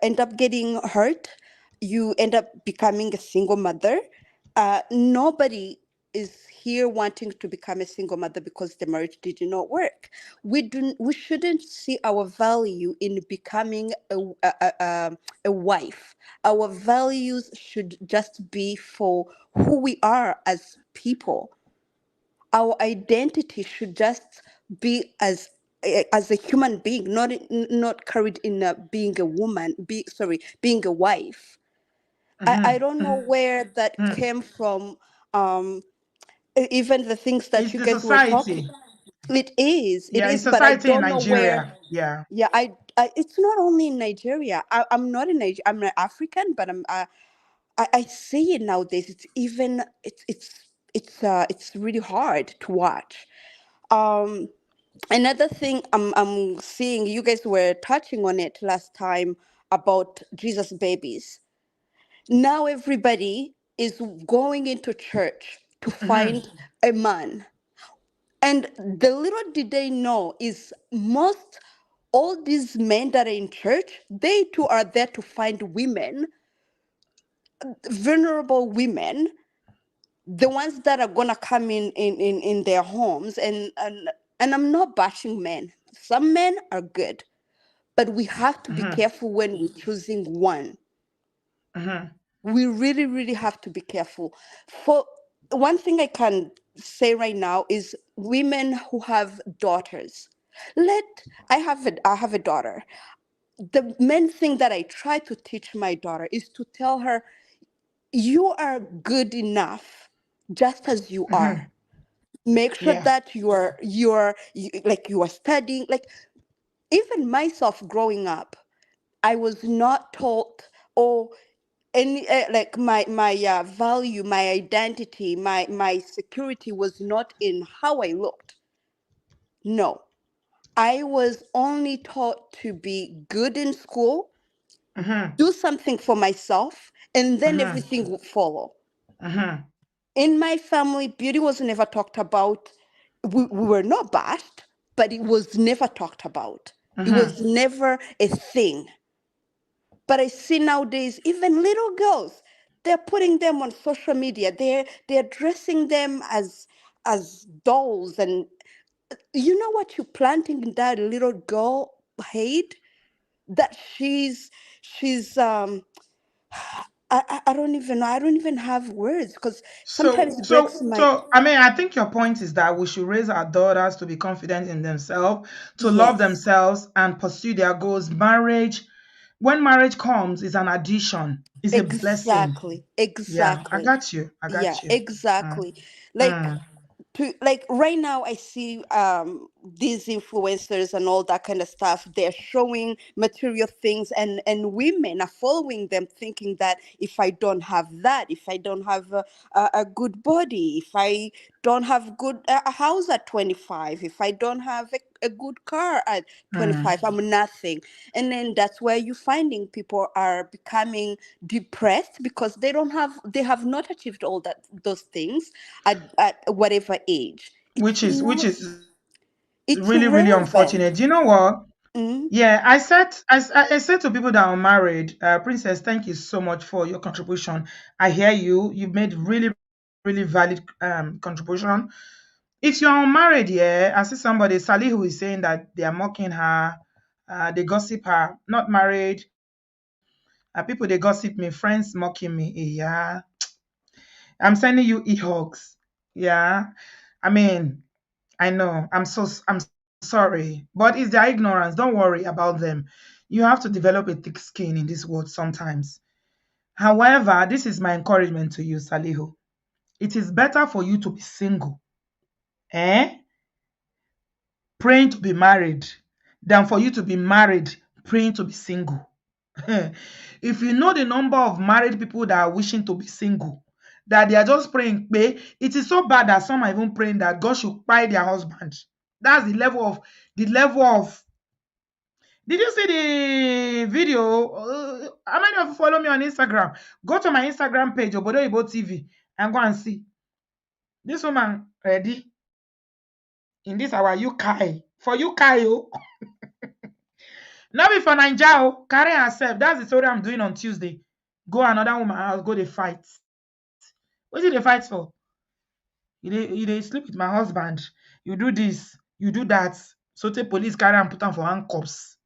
S3: end up getting hurt. You end up becoming a single mother. Nobody is here wanting to become a single mother because the marriage did not work. We shouldn't see our value in becoming a wife. Our values should just be for who we are as people. Our identity should just be as a human being, not carried in being a woman, being a wife. I
S1: Mhm.
S3: don't know where that
S1: Mhm.
S3: came from. um Even the things that
S1: It's
S3: you
S1: the
S3: guys were talking,
S1: society.
S3: it
S1: Yeah,
S3: is,
S1: it's
S3: but I
S1: society in
S3: don't know where.
S1: Nigeria. Yeah.
S3: Yeah, it's not only in Nigeria. I'm not in Nigeria. I'm an African, but I see it nowadays. It's even it's really hard to watch. um Another thing I'm seeing, you guys were touching on it last time about Jesus babies. Now everybody is going into church. to find a man. And the little did they know is most all these men that are in church, they too are there to find women, vulnerable women, the ones that are gonna come in their homes. And I'm not bashing men. Some men are good, but we have to be careful when we're choosing one. We really, really have to be careful. For one thing I can say right now is women who have daughters. Let I have a daughter. The main thing that I try to teach my daughter is to tell her you are good enough just as you are. Make sure
S1: Yeah.
S3: that like you are studying. Like even myself growing up, I was not taught, or any like my value, my identity, my security was not in how I looked. No, I was only taught to be good in school, do something for myself, and then everything would follow. In my family, beauty was never talked about. We were not bashed, but it was never talked about. It was never a thing. But I see nowadays, even little girls, they're putting them on social media. They're dressing them as dolls. And you know what you're planting in that little girl head? That she's I don't even know. I don't even have words because
S1: So,
S3: sometimes it breaks
S1: so,
S3: my.
S1: so, I mean, I think your point is that we should raise our daughters to be confident in themselves, to love
S3: Yes,
S1: themselves, and pursue their goals. Marriage, when marriage comes, is an addition, is a blessing.
S3: exactly,
S1: Yeah, I
S3: exactly.
S1: got you. I
S3: Yeah,
S1: got you. Mm,
S3: exactly. Like
S1: mm,
S3: to like right now I see these influencers and all that kind of stuff. They're showing material things, and women are following them thinking that if I don't have that, if I don't have a good body, if I don't have good a house at 25, if I don't have a good car at
S1: mm.
S3: 25, I'm nothing. And then that's where you're finding people are becoming depressed because they have not achieved all that those things at whatever age.
S1: Which is which is
S3: It's
S1: really really
S3: irrelevant.
S1: unfortunate. You know what?
S3: Mm,
S1: Yeah, I said to people that are married, Princess, thank you so much for your contribution. I hear you. You've made really valid contribution. If you're unmarried, yeah, I see somebody, Sally, who is saying that they are mocking her, they gossip her. Not married, people they gossip me, friends mocking me. Yeah, I'm sending you e-hugs. Yeah, I mean, I know. I'm sorry, but it's their ignorance. Don't worry about them. You have to develop a thick skin in this world sometimes. However, this is my encouragement to you, Salihu. It is better for you to be single, eh? Praying to be married, than for you to be married, praying to be single. If you know the number of married people that are wishing to be single, that they are just praying, it is so bad that some are even praying that God should buy their husband. That's the level of. Did you see the video? How many of you follow me on Instagram? Go to my Instagram page, Obodoyibo TV, and go and see. This woman ready in this our UK. For UK, oh. Not be for Naija, oh. Carry herself. That's the story I'm doing on Tuesday. Go another woman house, go they fight. What did they fight for? You dey sleep with my husband. You do this, you do that. So take police carry and put am for handcuffs.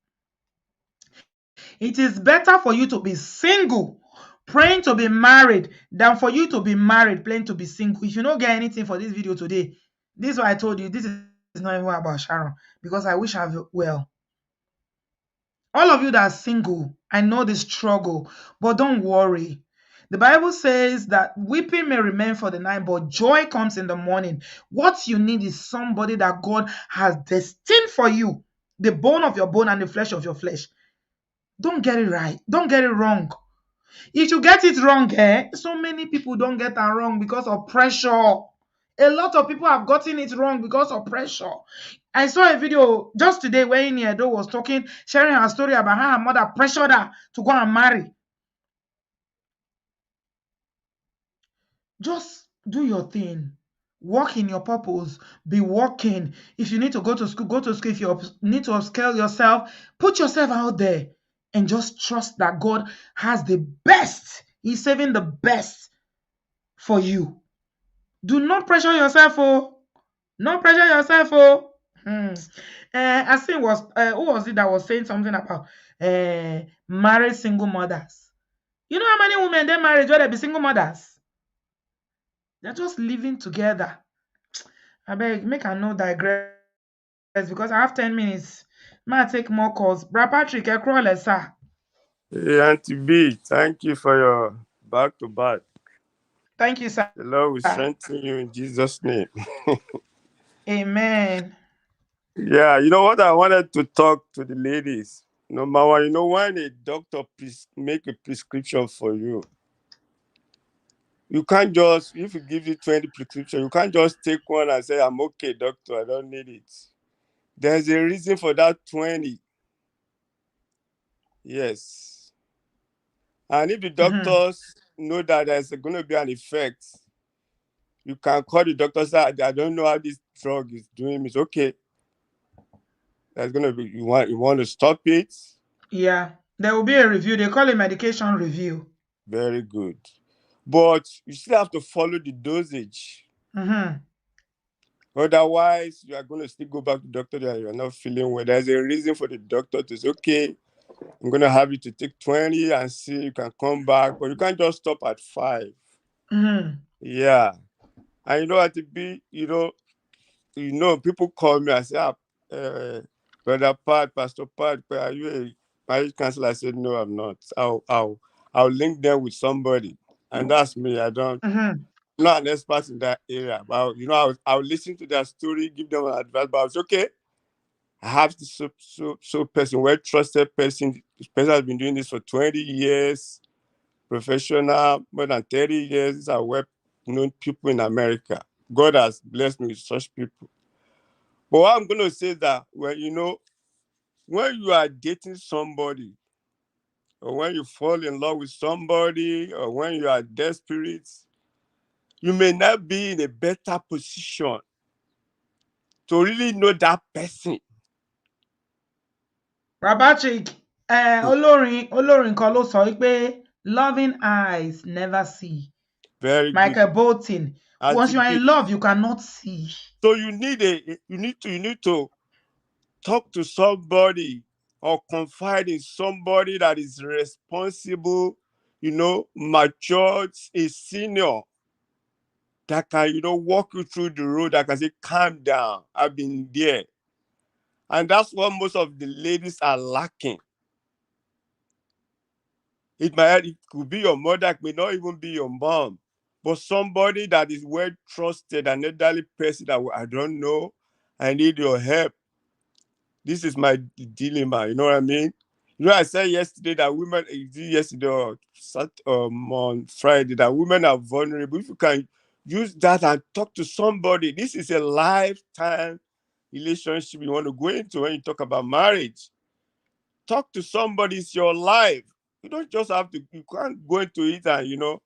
S1: It is better for you to be single, praying to be married, than for you to be married, praying to be single. If you don't get anything for this video today, this is what I told you. This is not even about Sharon, because I wish her well. All of you that are single, I know the struggle, but don't worry. The Bible says that weeping may remain for the night, but joy comes in the morning. What you need is somebody that God has destined for you, the bone of your bone and the flesh of your flesh. Don't get it right. Don't get it wrong. If you get it wrong, so many people don't get it wrong because of pressure. A lot of people have gotten it wrong because of pressure. I saw a video just today where Iniedo was talking, sharing her story about how her mother pressured her to go and marry. Just Do your thing. Work in your purpose. Be working. If you need to go to school, go to school. If you need to upscale yourself, put yourself out there and just trust that God has the best. He's saving the best for you. Do not pressure yourself, oh. Not pressure yourself, oh. I think who was it that was saying something about married single mothers? You know how many women they married where they be single mothers? They're just living together. I beg, make I no digress because I have 10 minutes. May I take more calls? Bra Patrick, sir.
S4: Hey, Auntie B, thank you for your back to back.
S1: Thank you, sir.
S4: The Lord will strengthen you in Jesus' name.
S1: Amen.
S4: Yeah, you know what I wanted to talk to the ladies. Number one, when a doctor make a prescription for you, you can't just, if he gives you 20 prescription, you can't just take one and say, I'm okay, doctor, I don't need it. There's a reason for that 20. Yes. And if the
S1: Mhm.
S4: doctors know that there's going to be an effect, you can call the doctor and say, I don't know how this drug is doing me. It's okay. That's going to be, you want to stop it?
S1: Yeah. There will be a review. They call it medication review.
S4: Very good. But you still have to follow the dosage.
S1: Mm-hmm.
S4: Otherwise, you are going to still go back to the doctor that you're not feeling well. There's a reason for the doctor to say, okay, I'm going to have you to take 20 and see you can come back. But you can't just stop at 5.
S1: Mm-hmm.
S4: Yeah. And at the be, people call me and say, Brother Pat, Pastor Pat, are you a marriage counselor? I said, no, I'm not. I'll link them with somebody. And that's me. I'm
S1: Mm-hmm.
S4: not an expert in that area. But, I'll listen to their story, give them an advice. But I was okay. I have this so person, well trusted person. This person has been doing this for 20 years, professional, more than 30 years. These are well known people in America. God has blessed me with such people. But what I'm going to say is that when you are dating somebody, or when you fall in love with somebody, or when you are desperate, you may not be in a better position to really know that person.
S1: Rabachic, Olorin kan ló sọ wípé loving eyes never see.
S4: Very good.
S1: Michael Bolton. Once you are
S4: Activate.
S1: in love, you cannot see.
S4: So you need to talk to somebody or confide in somebody that is responsible, matured, a senior that can, walk you through the road, that can say, calm down, I've been there. And that's what most of the ladies are lacking. It could be your mother, it may not even be your mom, but somebody that is well trusted, an elderly person that I don't know, I need your help. This is my dilemma, you know what I mean? I said yesterday that women, yesterday or on Friday, that women are vulnerable. If you can use that and talk to somebody, this is a lifetime relationship you want to go into when you talk about marriage. Talk to somebody, it's your life. You don't just have to, you can't go into it and,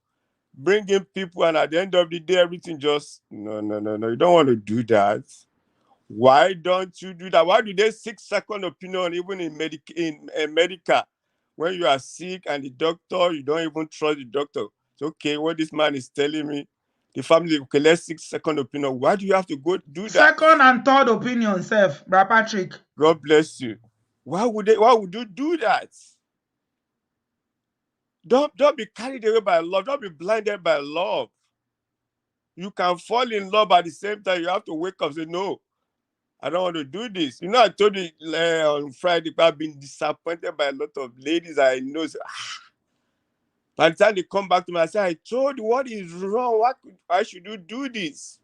S4: bring in people and at the end of the day, everything just, no. You don't want to do that. Why don't you do that? Why do they seek second opinion even in medical? When you are sick and the doctor, you don't even trust the doctor. It's okay, what this man is telling me. The family, okay, let's seek second opinion. Why do you have to go do that?
S1: Second and third opinion, self, Bra Patrick.
S4: God bless you. Why would you do that? Don't be carried away by love. Don't be blinded by love. You can fall in love at the same time. You have to wake up and say, no, I don't want to do this. I told you on Friday, I've been disappointed by a lot of ladies I know. So, by the time they come back to me, I say, I told you, what is wrong? Why should you do this?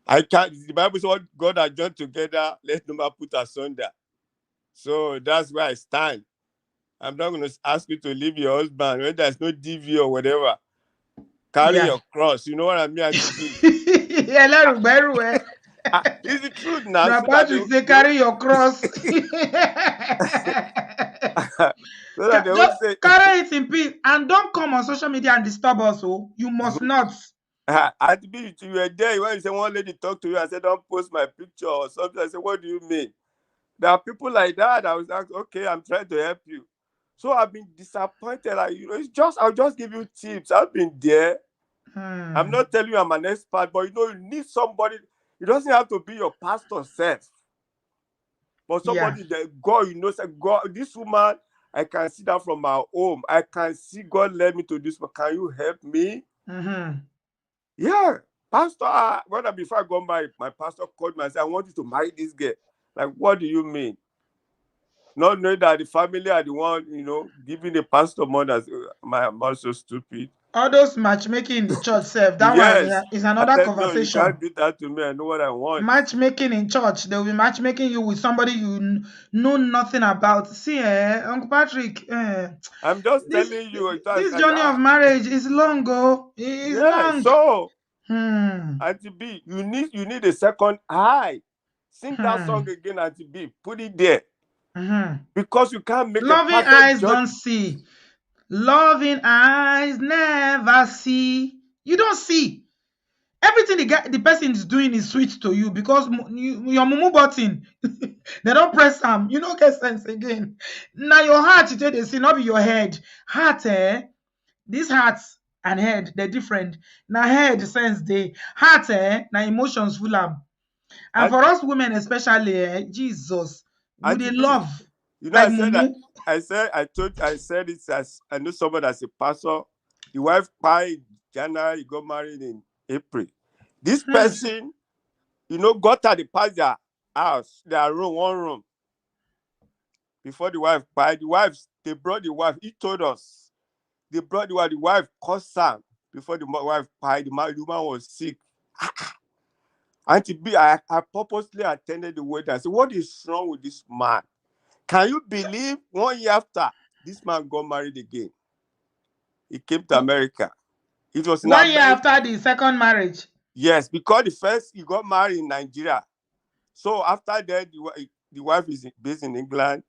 S4: I can't. The Bible says, what God has joined together, let no man put asunder. So that's where I stand. I'm not going to ask you to leave your husband when there's no DV or whatever. Carry
S1: Yeah.
S4: your cross. You know what I mean? It's the truth now.
S1: Bra
S4: So that
S1: Patrick say carry your cross.
S4: so that they won't
S1: Just
S4: say
S1: carry it in peace and don't come on social media and disturb us. Oh, you must not.
S4: Auntie B, you were there when you said one lady talked to you and said, don't post my picture or something. I said, what do you mean? There are people like that. I was like, okay, I'm trying to help you. So I've been disappointed. It's just, I'll just give you tips. I've been there. I'm not telling you I'm an expert, but you need somebody. It doesn't have to be your pastor self. But
S1: Yeah.
S4: somebody that God, say, God, this woman, I can see that from my home. I can see God led me to this, but can you help me? Yeah. Pastor, before I got married, my pastor called me and said, I want you to marry this girl. Like, what do you mean? Not knowing that the family are the one, giving the pastor money. I'm also stupid.
S1: All those matchmaking in the church self, that one
S4: Yes.
S1: is
S4: I
S1: another
S4: said, no, you
S1: conversation.
S4: can't do that to me. I know what I want.
S1: Matchmaking in church, they will be matchmaking you with somebody you know nothing about. See, Uncle Patrick,
S4: I'm just
S1: this
S4: telling you.
S1: this journey of marriage is long, it's
S4: Yeah,
S1: long.
S4: so Auntie B, you need a second eye. Sing that song again, Auntie B. Put it there. Because you can't make a
S1: Loving
S4: perfect
S1: eyes
S4: judge.
S1: don't see. Loving eyes never see. You don't see. Everything the person is doing is sweet to you because your mumu button, they don't press them. You don't get sense again. Now your heart you they see, not be your head. Heart, these hearts and head, they're different. Now head sense they heart, now emotions full am. And for us women especially, Jesus, we
S4: Auntie
S1: they
S4: B,
S1: love
S4: I
S1: like
S4: said that.
S1: mumu.
S4: I said it as I know someone as a pastor. The wife died in January, he got married in April. This person, got her the past their house, their room, one room. Before the wife died, they brought the wife, he told us. They brought the wife caused Sam before the wife died. The woman was sick. Auntie B, I purposely attended the wedding. I said, what is wrong with this man? Can you believe 1 year after, this man got married again? He came to America. It was in
S1: 1 year
S4: America.
S1: after the second marriage.
S4: Yes, because the first, he got married in Nigeria. So after that, the wife is based in England,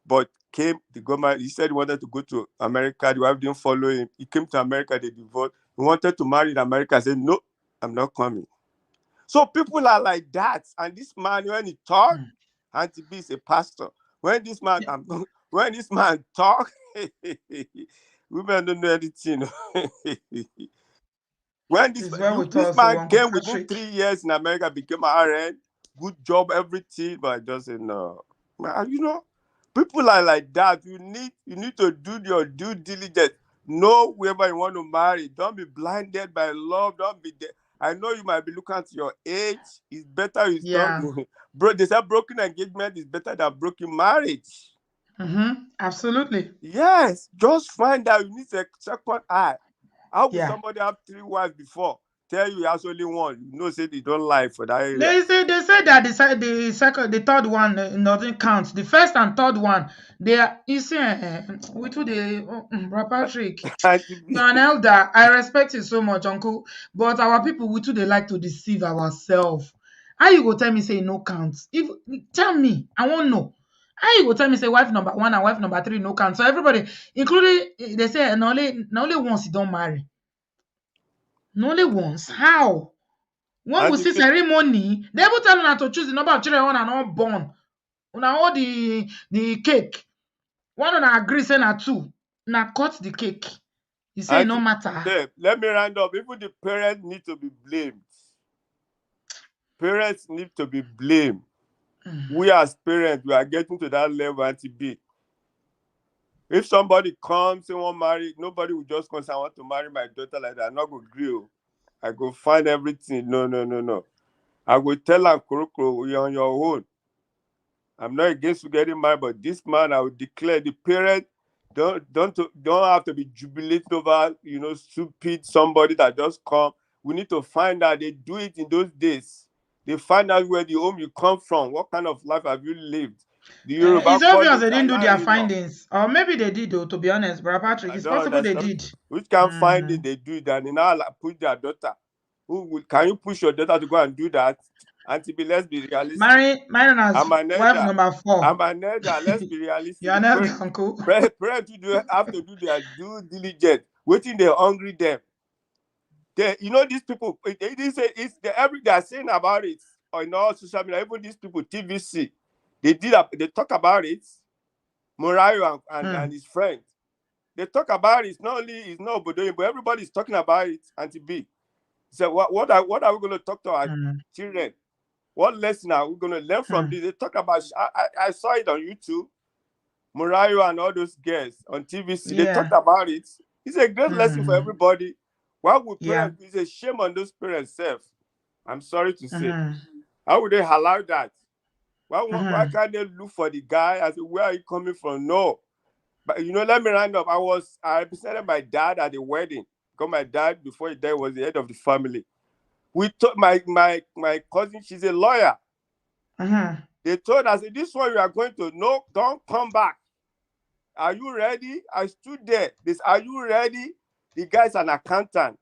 S4: but he got married. He said he wanted to go to America. The wife didn't follow him. He came to America, they divorced. He wanted to marry in America. I said, no, I'm not coming. So people are like that. And this man, when he talk, Auntie B is a pastor. When this man talk, women don't know anything. When
S1: Is well with
S4: this
S1: us,
S4: man
S1: Uncle
S4: came within
S1: Patrick.
S4: 3 years in America, became RN, good job, everything, but I just said no. Man, people are like that. You need to do your due diligence. Know whoever you want to marry. Don't be blinded by love. Don't be there. I know you might be looking at your age. It's better you stop.
S1: Yeah.
S4: Bro, they say broken engagement is better than broken marriage.
S1: Absolutely.
S4: Yes, just find out. You need a second eye. How will
S1: Yeah.
S4: somebody have 3 wives before tell you he has only one? Say they don't lie for that area.
S1: They say that the third one doesn't count. The first and third one, they are you see, we too Bro Patrick. You're an elder. I respect you so much, uncle. But our people, we too they like to deceive ourselves. How you go tell me say no counts? If tell me, I won't know. How you go tell me say wife number one and wife number three no count? So everybody, including they say na only once you don't marry. Na only once. How? When we
S4: Auntie
S1: see
S4: B,
S1: ceremony, they will tell una to choose the number of children una not born. Una hold the cake. One una agree say na two. Una cut the cake. You say e no
S4: Auntie
S1: matter.
S4: B, let me round up. Even the parents need to be blamed. Parents need to be blamed. We as parents, we are getting to that level, Auntie B. If somebody comes and want to marry, nobody will just come say, I want to marry my daughter like that. I'm not going to agree. I go find everything. No. I will tell her, Kuroko, you're on your own. I'm not against you getting married, but this man, I will declare the parent don't have to be jubilating over, stupid somebody that just come. We need to find out. They do it in those days. They find out where the home you come from. What kind of life have you lived? The Yoruba
S1: It's
S4: call
S1: obvious
S4: it
S1: they didn't do their
S4: Alarinlo.
S1: findings. Or maybe they did, though, to be honest, Bro Patrick.
S4: I
S1: It's
S4: don't
S1: possible they
S4: understand.
S1: did.
S4: Which can find it, they do it, and now put their daughter. Can you push your daughter to go and do that? Auntie B, let's be realistic.
S1: Marrying as
S4: I'm an
S1: wife
S4: elder.
S1: number 4.
S4: I'm an elder. Let's be realistic.
S1: You're an elder, uncle.
S4: Parents have to do their due diligence. Waiting, they hungry them. you know, these people, they are saying about it on all social media. Even these people, TVC, they talk about it. Morayo and
S1: Mm,
S4: his friend, they talk about it. It's not Obodoyin, but everybody's talking about it. Auntie B, so what are we going to talk to our
S1: mm,
S4: children? What lesson are we going to learn from
S1: mm.
S4: this? They talk about. I saw it on YouTube. Morayo and all those girls on TVC, they talked
S1: Yeah.
S4: about it. It's a great lesson for
S1: Mm,
S4: everybody. Why would
S1: yeah.
S4: parents? It's a shame on those parents self. I'm sorry to say.
S1: Mm-hmm.
S4: How would they allow that? Why
S1: Mm-hmm.
S4: can't they look for the guy and say, where are you coming from? No. But let me round up. I represented my dad at the wedding. Because my dad, before he died, was the head of the family. We told my cousin, she's a lawyer.
S1: Mm-hmm.
S4: They told us, this one you are going to no, don't come back. Are you ready? I stood there. This, are you ready? The guy's an accountant.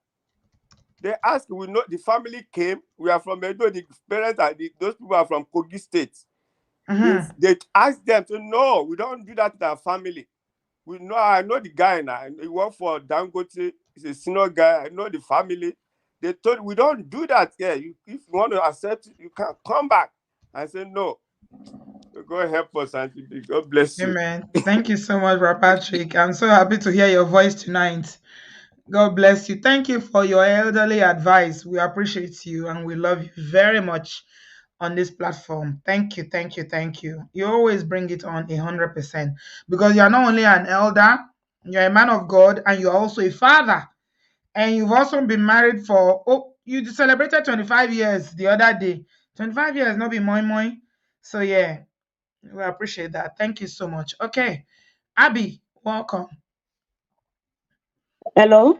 S4: They asked, we know the family came. We are from Edo. The parents those people are from Kogi State.
S1: Mm-hmm.
S4: They asked them to no, we don't do that in our family. We know, I know the guy now. He worked for Dangote. He's a senior guy. I know the family. They told we don't do that here. If you want to accept it, you can come back. I said no. So God help us, Auntie B. God bless you.
S1: Amen. Thank you so much, Brother Patrick. I'm so happy to hear your voice tonight. God bless you. Thank you for your elderly advice. We appreciate you and we love you very much on this platform. Thank you, thank you, thank you. You always bring it on 100% because you are not only an elder, you're a man of God, and you're also a father. And you've also been married for, oh, you celebrated 25 years the other day. 25 years, not be moi moi. So, yeah, we appreciate that. Thank you so much. Okay, Abby, welcome.
S5: Hello.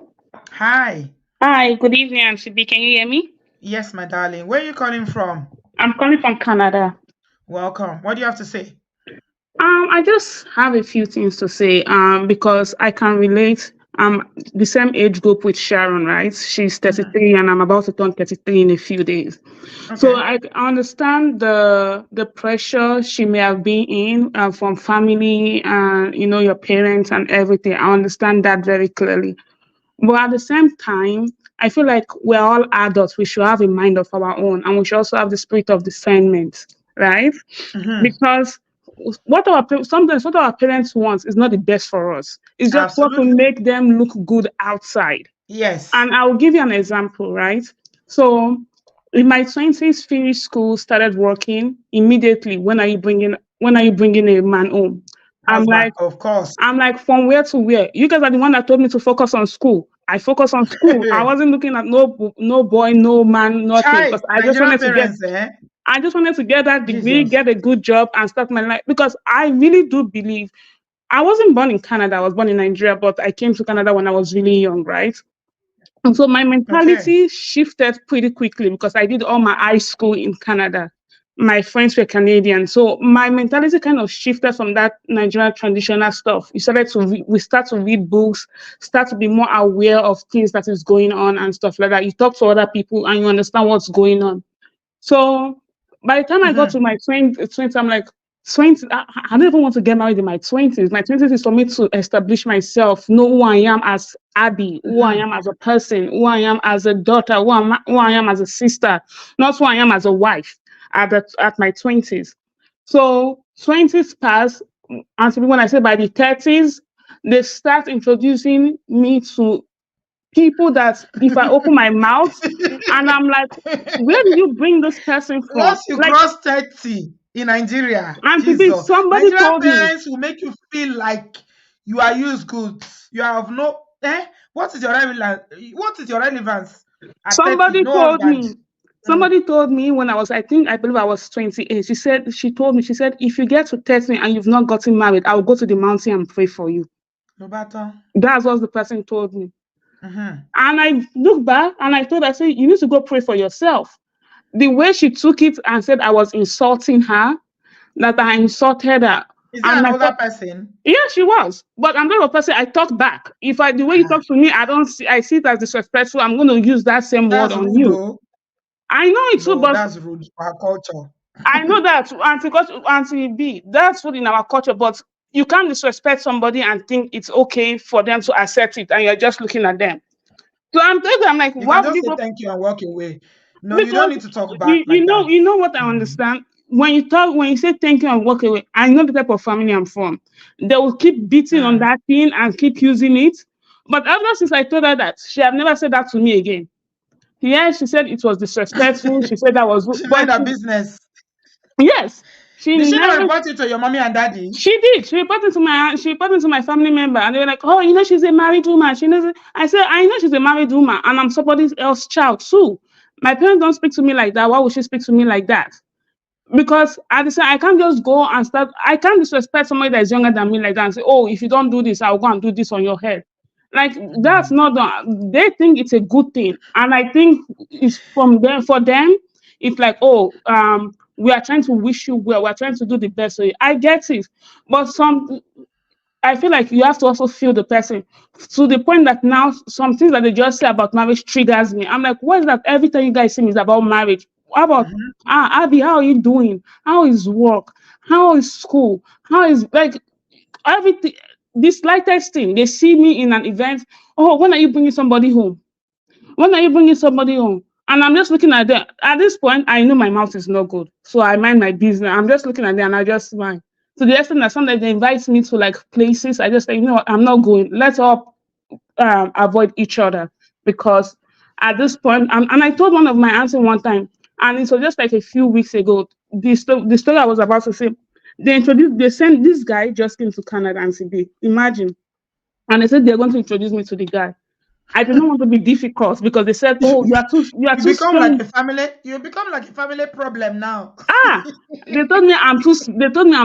S1: Hi.
S5: Hi, good evening, Auntie B. Can you hear me?
S1: Yes, my darling. Where are you calling from?
S5: I'm calling from Canada.
S1: Welcome. What do you have to say?
S5: I just have a few things to say. Because I can relate. The same age group with Sharon, right? She's
S1: Mhm.
S5: 33 and I'm about to turn 33 in a few days. So
S1: Okay.
S5: I understand the pressure she may have been in from family and your parents and everything. I understand that very clearly. But at the same time, I feel like we're all adults. We should have a mind of our own, and we should also have the spirit of discernment, right?
S1: Mhm.
S5: Because sometimes what our parents want is not the best for us. It's just what will
S1: Absolutely.
S5: make them look good outside.
S1: Yes.
S5: And I'll give you an example, right? So, in my 20s, finished school, started working immediately. When are you bringing a man home? I'm
S1: Husband,
S5: like,
S1: of course.
S5: from where to where? You guys are the one that told me to focus on school. I focus on school. I wasn't looking at no boy, no man, nothing.
S1: Chai,
S5: Because I just
S1: Nigerian
S5: wanted to get
S1: parents, eh?
S5: I just wanted to get that degree,
S1: Jesus.
S5: get a good job, and start my life. Because I really do believe I wasn't born in Canada. I was born in Nigeria, but I came to Canada when I was really young, right? And so my
S1: Okay.
S5: mentality shifted pretty quickly because I did all my high school in Canada. My friends were Canadian. So my mentality kind of shifted from that Nigerian traditional stuff. We start to read books, start to be more aware of things that is going on and stuff like that. You talk to other people and you understand what's going on. So by the time I got to
S1: Mhm.
S5: my 20s, I'm like, 20, I don't even want to get married in my 20s. My 20s is for me to establish myself, know who I am as Abby, who I
S1: Mhm.
S5: am as a person, who I am as a daughter, who I am as a sister, not who I am as a wife at my 20s. So 20s pass, and when I say by the 30s, they start introducing me to people that if I open my mouth and I'm like, where did you bring this person from?
S1: Once you
S5: Like,
S1: cross 30 in Nigeria,
S5: and to be
S1: Jesus,
S5: somebody
S1: Nigerian
S5: told me,
S1: parents will make you feel like you are used goods. You are of no, eh? What is your relevance? What is your relevance at 30?
S5: somebody
S1: No
S5: told
S1: husband.
S5: me,
S1: Mm.
S5: somebody told me when I believe I was 28. She said, if you get to 30 and you've not gotten married, I'll go to the mountain and pray for you.
S1: No matter.
S5: That's what the person told me.
S1: Mhm.
S5: And I looked back and I said, you need to go pray for yourself. The way she took it and said I was insulting her, that I insulted her.
S1: Is that
S5: And
S1: an
S5: I
S1: older
S5: thought,
S1: person?
S5: yeah, she was. But I'm not a person, I talk back. The way you
S1: Ah,
S5: talk to me, I see it as disrespectful. I'm going to use that same word
S1: that's
S5: on
S1: rude,
S5: you.
S1: though.
S5: I know it's true,
S1: No,
S5: but
S1: that's rude for our culture.
S5: I know that Auntie B, that's food in our culture, but you can't disrespect somebody and think it's okay for them to accept it and you're just looking at them. So I'm thinking, I'm like,
S1: You can
S5: why would
S1: just
S5: you
S1: say
S5: go?
S1: thank you and walk away. No, you don't
S5: Because
S1: need to talk back like that.
S5: you know what I
S1: Mm.
S5: understand. When you say thank you and walk away, I know the type of family I'm from. They will keep beating on
S1: Mm.
S5: that thing and keep using it. But ever since I told her that, she have never said that to me again. Yeah, she said it was disrespectful. She said that was,
S1: She
S5: but
S1: mind her business.
S5: yes, she
S1: Did she not
S5: never.
S1: report it to your mommy and daddy?
S5: She did. She reported to my family member, and they were like, "Oh, you know, she's a married woman. She knows." I said, "I know she's a married woman, and I'm somebody else's child too. My parents don't speak to me like that. Why would she speak to me like that?" Because at the same, I can't just go and start. I can't disrespect somebody that is younger than me like that and say, "Oh, if you don't do this, I'll go and do this on your head." Like that's
S1: Mm.
S5: not done. They think it's a good thing, and I think it's from them for them. It's like, oh, we are trying to wish you well. We're trying to do the best for you. I get it, but I feel like you have to also feel the person to the point that now some things that they just say about marriage triggers me. I'm like, what is that? Every time you guys see me is about marriage. How about
S1: Mhm.
S5: Abby? How are you doing? How is work? How is school? How is like everything? The slightest thing they see me in an event. Oh, when are you bringing somebody home? When are you bringing somebody home? And I'm just looking at them. At this point, I know my mouth is not good. So I mind my business. I'm just looking at them and I just smile. To the extent that sometimes they invite me to like places, I just say, you know what, I'm not going. Let's all avoid each other. Because at this point, and I told one of my aunts one time, and it was just like a few weeks ago, the story I was about to say, they sent this guy just came to Canada and CB. Imagine. And they said they're going to introduce me to the guy. I did not want to be difficult because they said, "Oh, you are
S1: You
S5: too
S1: become like
S5: strong."
S1: a family. You become like a family problem now.
S5: Ah, they told me I'm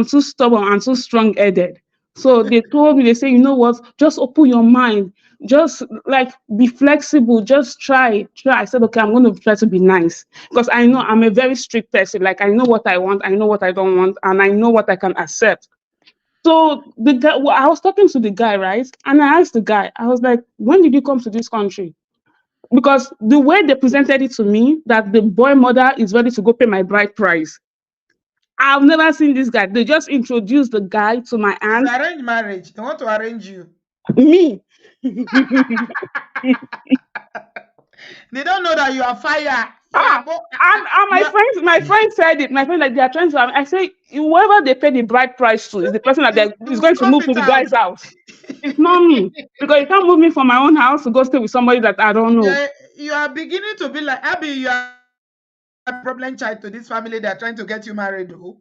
S5: too stubborn and too strong headed. So they told me, they say, you know what, just open your mind, just like be flexible, just try. I said, okay, I'm going to try to be nice because I know I'm a very strict person. Like I know what I want, I know what I don't want, and I know what I can accept. So the guy, well, I was talking to the guy, right? And I asked the guy, I was like, when did you come to this country? Because the way they presented it to me, that the boy mother is ready to go pay my bride price. I've never seen this guy. They just introduced the guy to my
S1: It's
S5: aunt.
S1: arranged marriage. They want to arrange you.
S5: Me.
S1: They don't know that you are fire.
S5: Ah, and
S1: You are
S5: my friend said it. My friend like they are trying to. I say whoever they pay the bride price to is the person that
S1: you
S5: is
S1: will
S5: going to
S1: cough
S5: move to
S1: it
S5: the
S1: out.
S5: guy's house. It's not me because you can't move me from my own house to go stay with somebody that I don't know.
S1: You are beginning to be like Abby. You are a problem child to this family. They are trying to get you married. Oh.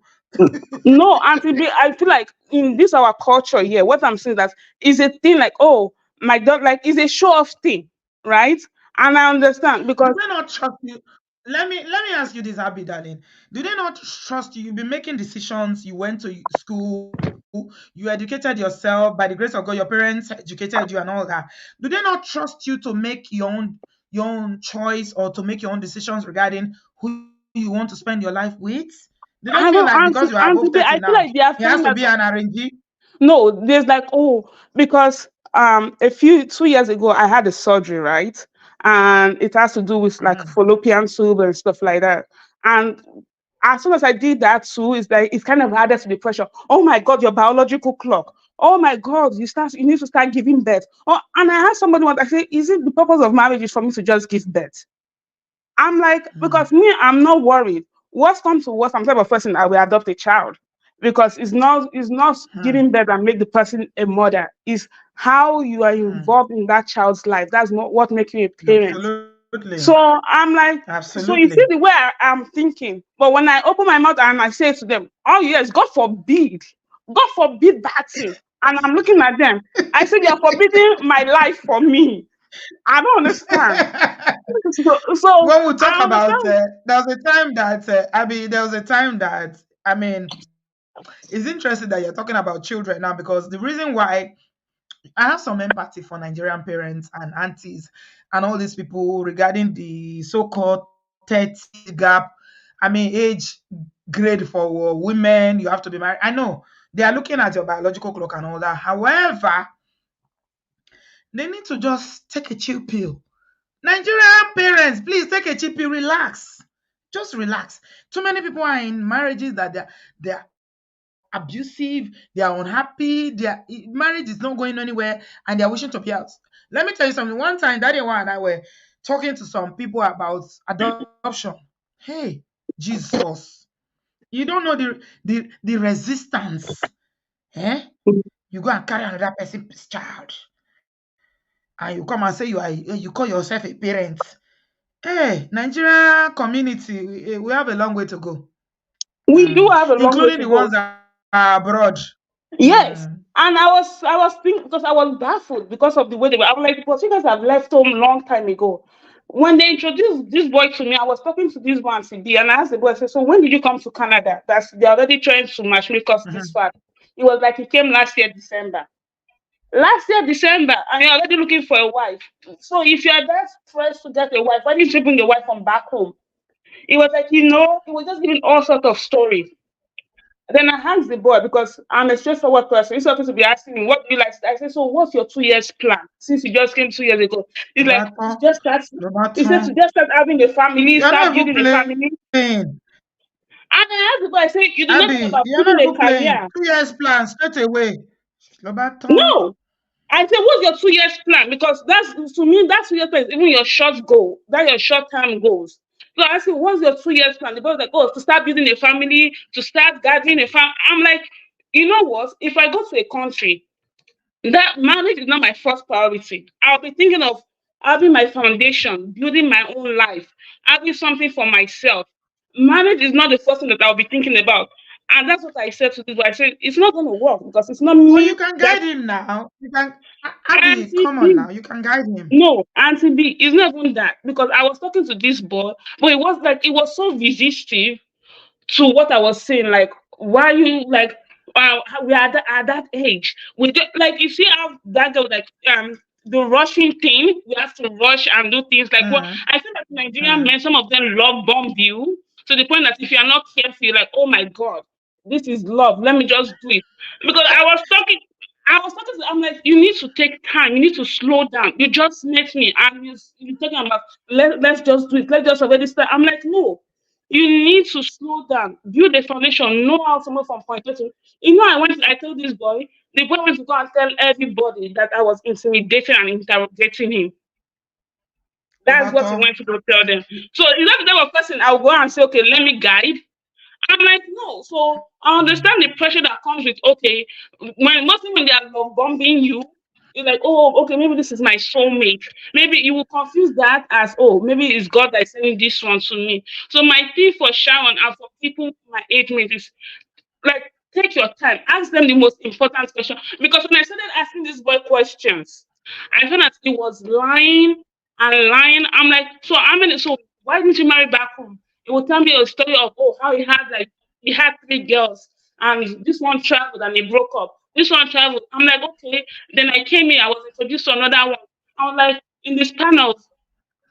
S5: No, Auntie B, I feel like in this our culture here, what I'm saying that is a thing like, oh, my dog, like is a show off thing, right? And I understand
S1: Do
S5: because
S1: they not trust you? Let me ask you this, Abby, darling. Do they not trust you? You've been making decisions. You went to school. You educated yourself. By the grace of God, your parents educated you and all that. Do they not trust you to make your own choice or to make your own decisions regarding who you want to spend your life with? They don't feel
S5: I
S1: like
S5: don't
S1: because you are above
S5: Auntie
S1: 30
S5: B, I
S1: now,
S5: feel like they are
S1: he has to
S5: feeling
S1: be
S5: that
S1: an RNG.
S5: no, there's like, oh, because a few 2 years ago I had a surgery, right? And it has to do with like
S1: Mhm.
S5: fallopian tube and stuff like that. And as soon as I did that too, it's like it's kind of added to the pressure. Oh my God, your biological clock. Oh my God, you need to start giving birth. Oh, and I had somebody once I say, is it the purpose of marriage is for me to just give birth? I'm like,
S1: Mm,
S5: because me, I'm not worried. What's come to worst, I'm the type of person I will adopt a child. Because it's not
S1: mm,
S5: giving birth and make the person a mother. It's how you are
S1: mm.
S5: involved in that child's life. That's not what makes you a parent.
S1: Absolutely.
S5: So I'm like, so
S1: Absolutely.
S5: you see the way I'm thinking. But when I open my mouth and I say to them, oh yes, God forbid that thing. And I'm looking at them. I said, you're forbidding my life for me. I don't understand. So
S1: When we talk
S5: I
S1: about
S5: understand.
S1: there was a time that Abby, there was a time that it's interesting that you're talking about children now because the reason why I have some empathy for Nigerian parents and aunties and all these people regarding the so-called 30 gap. Age grade for women, you have to be married. I know they are looking at your biological clock and all that. However, they need to just take a chill pill. Nigerian parents, please take a chill pill, relax. Just relax. Too many people are in marriages that they're abusive, they are unhappy, marriage is not going anywhere, and they're wishing to be out. Let me tell you something. One time, Daddy and I were talking to some people about adoption. Hey, Jesus. You don't know the resistance. Eh? You go and carry another person's child. And you come and say you call yourself a parent. Hey, Nigeria community, we have a long way to go.
S5: We do have a long way
S1: Including
S5: to
S1: the
S5: go.
S1: ones that are abroad.
S5: Yes.
S1: Mm.
S5: And I was thinking, because I was baffled because of the way they were. I'm like, because you guys have left home long time ago. When they introduced this boy to me, I was talking to this one CB, and I asked the boy, I said, so when did you come to Canada? That's they're already trying to matchmake us this
S1: Mhm.
S5: far. It was like he came last year, December. Last year, December, and you're already looking for a wife. So if you're that pressed to get a wife, why didn't you bring a wife from back home? It was like, he was just giving all sorts of stories. Then I asked the boy because I'm a straightforward person. He's supposed to be asking me, "What do you like?" I said, "So, what's your 2 years plan since you just came 2 years ago?" He's
S1: Ló
S5: like,
S1: bá
S5: "To
S1: tán,
S5: just start."
S1: ló bá
S5: He said,
S1: tán.
S5: "To just start having a family,
S1: You're
S5: start
S1: not even
S5: building a family."
S1: playing.
S5: And I asked the boy, I said, "You did not think
S1: Abby,
S5: about
S1: you're
S5: building
S1: not
S5: a
S1: even playing.
S5: career?"
S1: 2 years plan straight away. Ló bá tán.
S5: No. I said, "What's your 2 years plan?" Because that's to me, that's 2 years plan is even your short goal. That's your short term goals. So I said, "What's your 2 years plan?" The boy was like, "Oh, to start building a family, to start gathering a family." I'm like, you know what? If I go to a country, that marriage is not my first priority. I'll be thinking of having my foundation, building my own life, having something for myself. Marriage is not the first thing that I'll be thinking about. And that's what I said to this guy. I said, it's not going to work because it's not
S1: But you
S5: me
S1: can
S5: that
S1: guide him now. You can, Abby,
S5: Auntie
S1: come on
S5: B.
S1: now. You can guide him.
S5: No, Auntie B, it's not even that. Because I was talking to this boy, but it was so resistive to what I was saying. Like, why you like? We are at that age. We just, like you see how that girl like the rushing thing. We have to rush and do things like what
S1: Mm,
S5: I think that Nigerian
S1: mm.
S5: men. Some of them love bomb you to the point that if you are not careful, you're like, oh my god, this is love. Let me just do it. Because I was talking to. I'm like, you need to take time. You need to slow down. You just met me, and you talking about let's just do it. Let's just already start. I'm like, no. You need to slow down, build a foundation, know how to move from point A to. I told this boy, the boy went to go and tell everybody that I was intimidating and interrogating him.
S1: Ló bá
S5: That's what he
S1: tán.
S5: went to go tell them. So is that the type of person I'll go and say, okay, let me guide? I'm like, no. So I
S1: Mm.
S5: understand the pressure that comes with, okay, mostly when they are love bombing you, you're like, oh, okay, maybe this is my soulmate. Maybe you will confuse that as, oh, maybe it's God that is sending this one to me. So my tip for Sharon and for people my age mate is like take your time, ask them the most important question. Because when I started asking this boy questions, I found that he was lying and lying. I'm like, so how many? So why didn't you marry back home? He would tell me a story of how he had 3 girls and this one traveled and he broke up. This one traveled. I'm like, okay. Then I came here. I was introduced to another one. I was like, in this kind of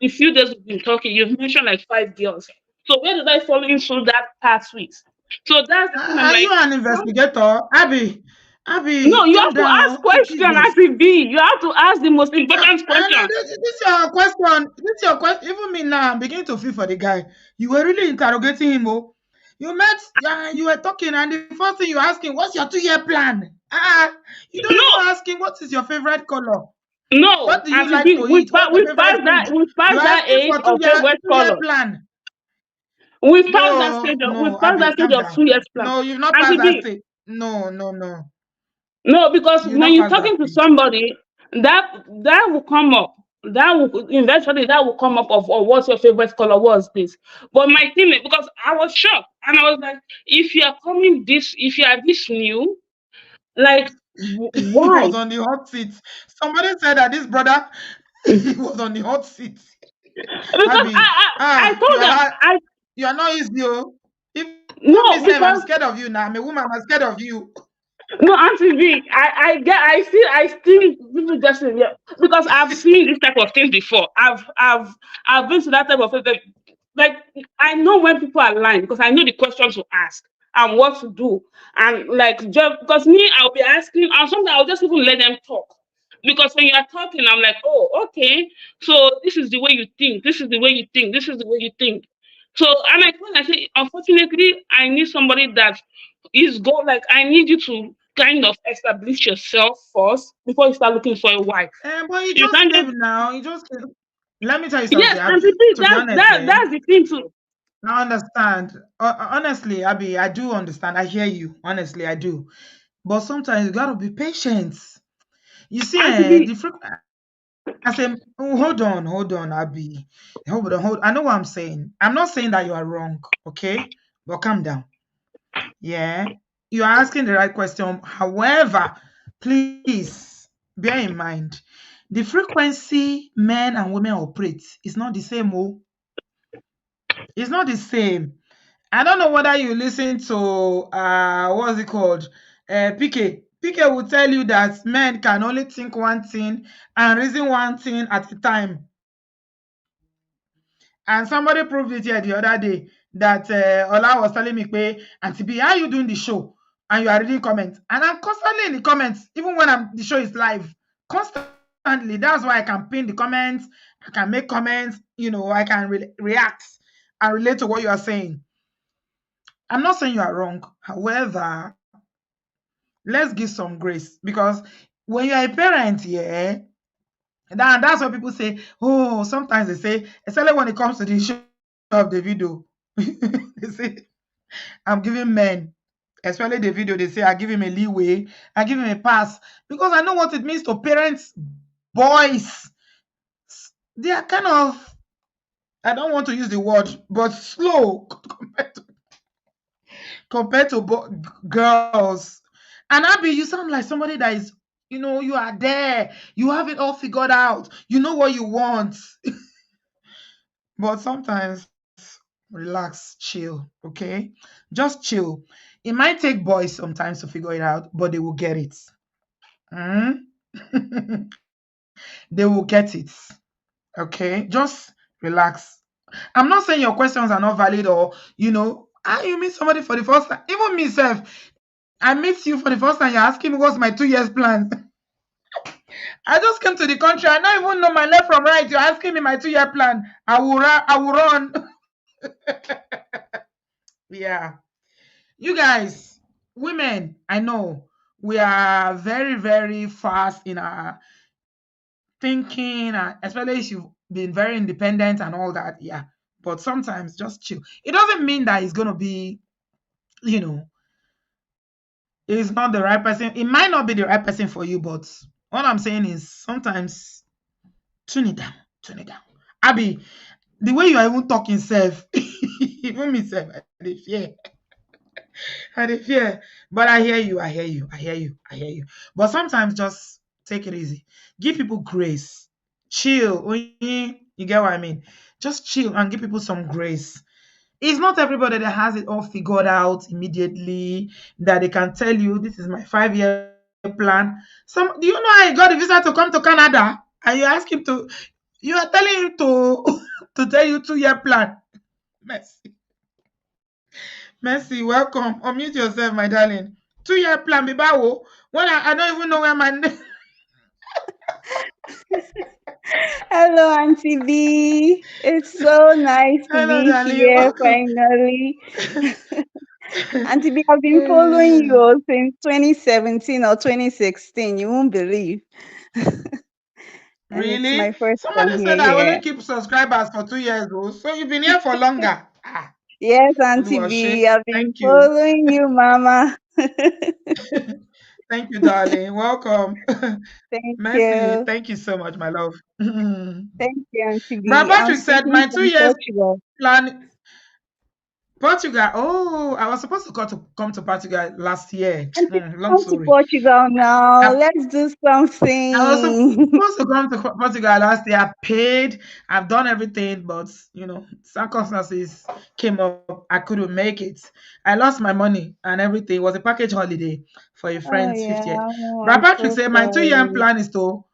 S5: the few days we've been talking, you've mentioned like 5 girls. So where did I fall into that path with? So that's the thing. I'm
S1: Are you
S5: like,
S1: an investigator? Abby,
S5: no,
S1: Abby,
S5: you
S1: calm
S5: have to ask
S1: down. Take
S5: question
S1: it
S5: as
S1: easy.
S5: it be. You have to ask the most important
S1: I know
S5: question.
S1: this is your question. This is your question. Even me now, I'm beginning to feel for the guy. You were really interrogating him. Oh, you met, yeah, you were talking, and the first thing you asking, what's your 2 year plan? You don't even
S5: No,
S1: ask him what is your favorite color.
S5: no,
S1: What do you
S5: as it
S1: like
S5: be,
S1: to eat? What's your favorite food?
S5: we've
S1: You're
S5: passed that
S1: asking
S5: age
S1: for
S5: of favorite
S1: 2 year
S5: color.
S1: plan.
S5: We've
S1: No,
S5: passed
S1: Abby,
S5: that stage
S1: calm
S5: of
S1: down.
S5: 2 years plan.
S1: No, you've not
S5: As
S1: passed
S5: it
S1: that
S5: be,
S1: stage. No, no, no.
S5: no, because
S1: You've
S5: when
S1: not
S5: you're
S1: passed that
S5: talking to
S1: stage.
S5: somebody, that will come up. That will eventually that will come up of what's your favorite color was this. But my thing is because I was shocked and I was like, if you are this new, like
S1: He
S5: why?
S1: was on the hot seat. Somebody said that this brother, he was on the hot seat.
S5: Because
S1: Abby,
S5: I
S1: you
S5: told them
S1: are
S5: I
S1: you are not easy. Oh. Even me,
S5: no
S1: self, I'm
S5: because
S1: scared of you now. I'm a woman. I'm scared of you.
S5: no, Auntie V, I still people just say, yeah, because I've seen this type of things before. I've been to that type of thing. Like I know when people are lying because I know the questions to ask and what to do, and like just because me, I'll be asking, and sometimes I'll just even let them talk. Because when you are talking, I'm like, oh, okay, so this is the way you think, this is the way you think, this is the way you think. So, and I say, unfortunately, I need somebody that is go like I need you to kind of establish yourself first before you start looking for a wife.
S1: But you
S5: You
S1: just
S5: can't
S1: came
S5: just
S1: now. You just came. Let me tell you something,
S5: yes, and
S1: Abby.
S5: repeat
S1: To be honest,
S5: that's the thing too.
S1: I understand. Honestly, Abby, I do understand. I hear you. Honestly, I do. But sometimes you gotta be patient. You see,
S5: And to be
S1: the I say, oh, hold on, Abby. Hold on, hold. I know what I'm saying. I'm not saying that you are wrong, okay? But calm down. Yeah. You are asking the right question. However, please bear in mind the frequency men and women operate is not the same. Oh, it's not the same. I don't know whether you listen to what's it called? PK. PK will tell you that men can only think one thing and reason one thing at a time. And somebody proved it here the other day that Ola was telling me, Auntie B, how you doing the show? And you are reading comments. And I'm constantly in the comments, even when the show is live. Constantly. That's why I can pin the comments, I can make comments, I can react and relate to what you are saying. I'm not saying you are wrong. However, let's give some grace because when you're a parent, yeah, that's what people say. Oh, sometimes they say, especially when it comes to the issue of the video, they say, I'm giving men, especially the video, they say, I give him a leeway, I give him a pass because I know what it means to parents, boys. They are kind of, I don't want to use the word, but slow compared to girls. And Abby, you sound like somebody that is, you are there, you have it all figured out, you know what you want. But sometimes, relax, chill, okay? Just chill. It might take boys sometimes to figure it out, but they will get it. Mm? They will get it. Okay? Just relax. I'm not saying your questions are not valid or, you meet somebody for the first time. Even myself, I meet you for the first time, you're asking me what's my 2 years plan. I just came to the country, I don't even know my left from right. You're asking me my 2 year plan. I will run. Yeah. You guys, women, I know we are very, very fast in our thinking, and especially if you've been very independent and all that. Yeah. But sometimes just chill. It doesn't mean that it's going to be, you know, it's not the right person. It might not be the right person for you, but all I'm saying is sometimes tune it down. Tune it down. Abby, the way you are even talking self, even me self, I dey fear. I dey fear. But I hear you, I hear you, I hear you, I hear you. But sometimes just take it easy. Give people grace. Chill. You get what I mean? Just chill and give people some grace. It's not everybody that has it all figured out immediately, that they can tell you this is my 5 year plan. Do you know I got a visa to come to Canada? And you ask him to, you are telling him to to tell you 2 year plan. Mercy. Mercy, welcome. Unmute yourself, my darling. 2 year plan, Bibawo. When I don't even know where my
S3: Hello, Auntie B. It's so nice to
S1: hello,
S3: be
S1: darling.
S3: here
S1: Welcome.
S3: finally. Auntie B, I've been following you since 2017 or 2016. You won't believe. And it's my
S1: Really?
S3: first time
S1: Somebody
S3: here.
S1: said I
S3: Yeah.
S1: only keep subscribers for 2 years, though. So you've been here for longer. Ah,
S3: Yes, Auntie
S1: Oluwase.
S3: B, I've been
S1: Thank you.
S3: following you, Mama.
S1: Thank you, darling. Welcome.
S3: Thank
S1: Mercy.
S3: you.
S1: Thank you so much, my love.
S3: Thank you, Auntie
S1: Brad
S3: B. I'm
S1: Patrick said
S3: speaking
S1: my two
S3: from
S1: years
S3: Portugal.
S1: plan Portugal. Oh, I was supposed to come to Portugal last year.
S3: Auntie,
S1: Long
S3: come to
S1: story.
S3: Portugal now.
S1: I,
S3: Let's do
S1: I was
S3: something.
S1: supposed to come to Portugal last year. I paid. I've done everything, but circumstances came up. I couldn't make it. I lost my money and everything. It was a package holiday for a
S3: Oh
S1: friend's
S3: yeah,
S1: 50th.
S3: oh,
S1: Brad
S3: I'm
S1: Patrick
S3: so
S1: said my 2 year
S3: sorry.
S1: plan is to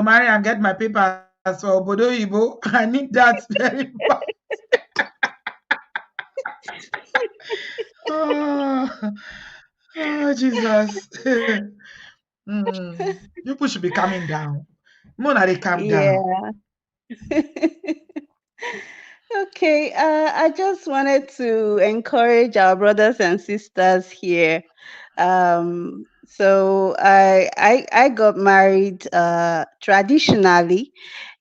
S1: marry and get my papers for obodooyinbo. I need that very bad. Oh, oh Jesus. People should be calming down. Mona, they calm down.
S3: Yeah. Okay, I just wanted to encourage our brothers and sisters here. Um,
S6: So I got married traditionally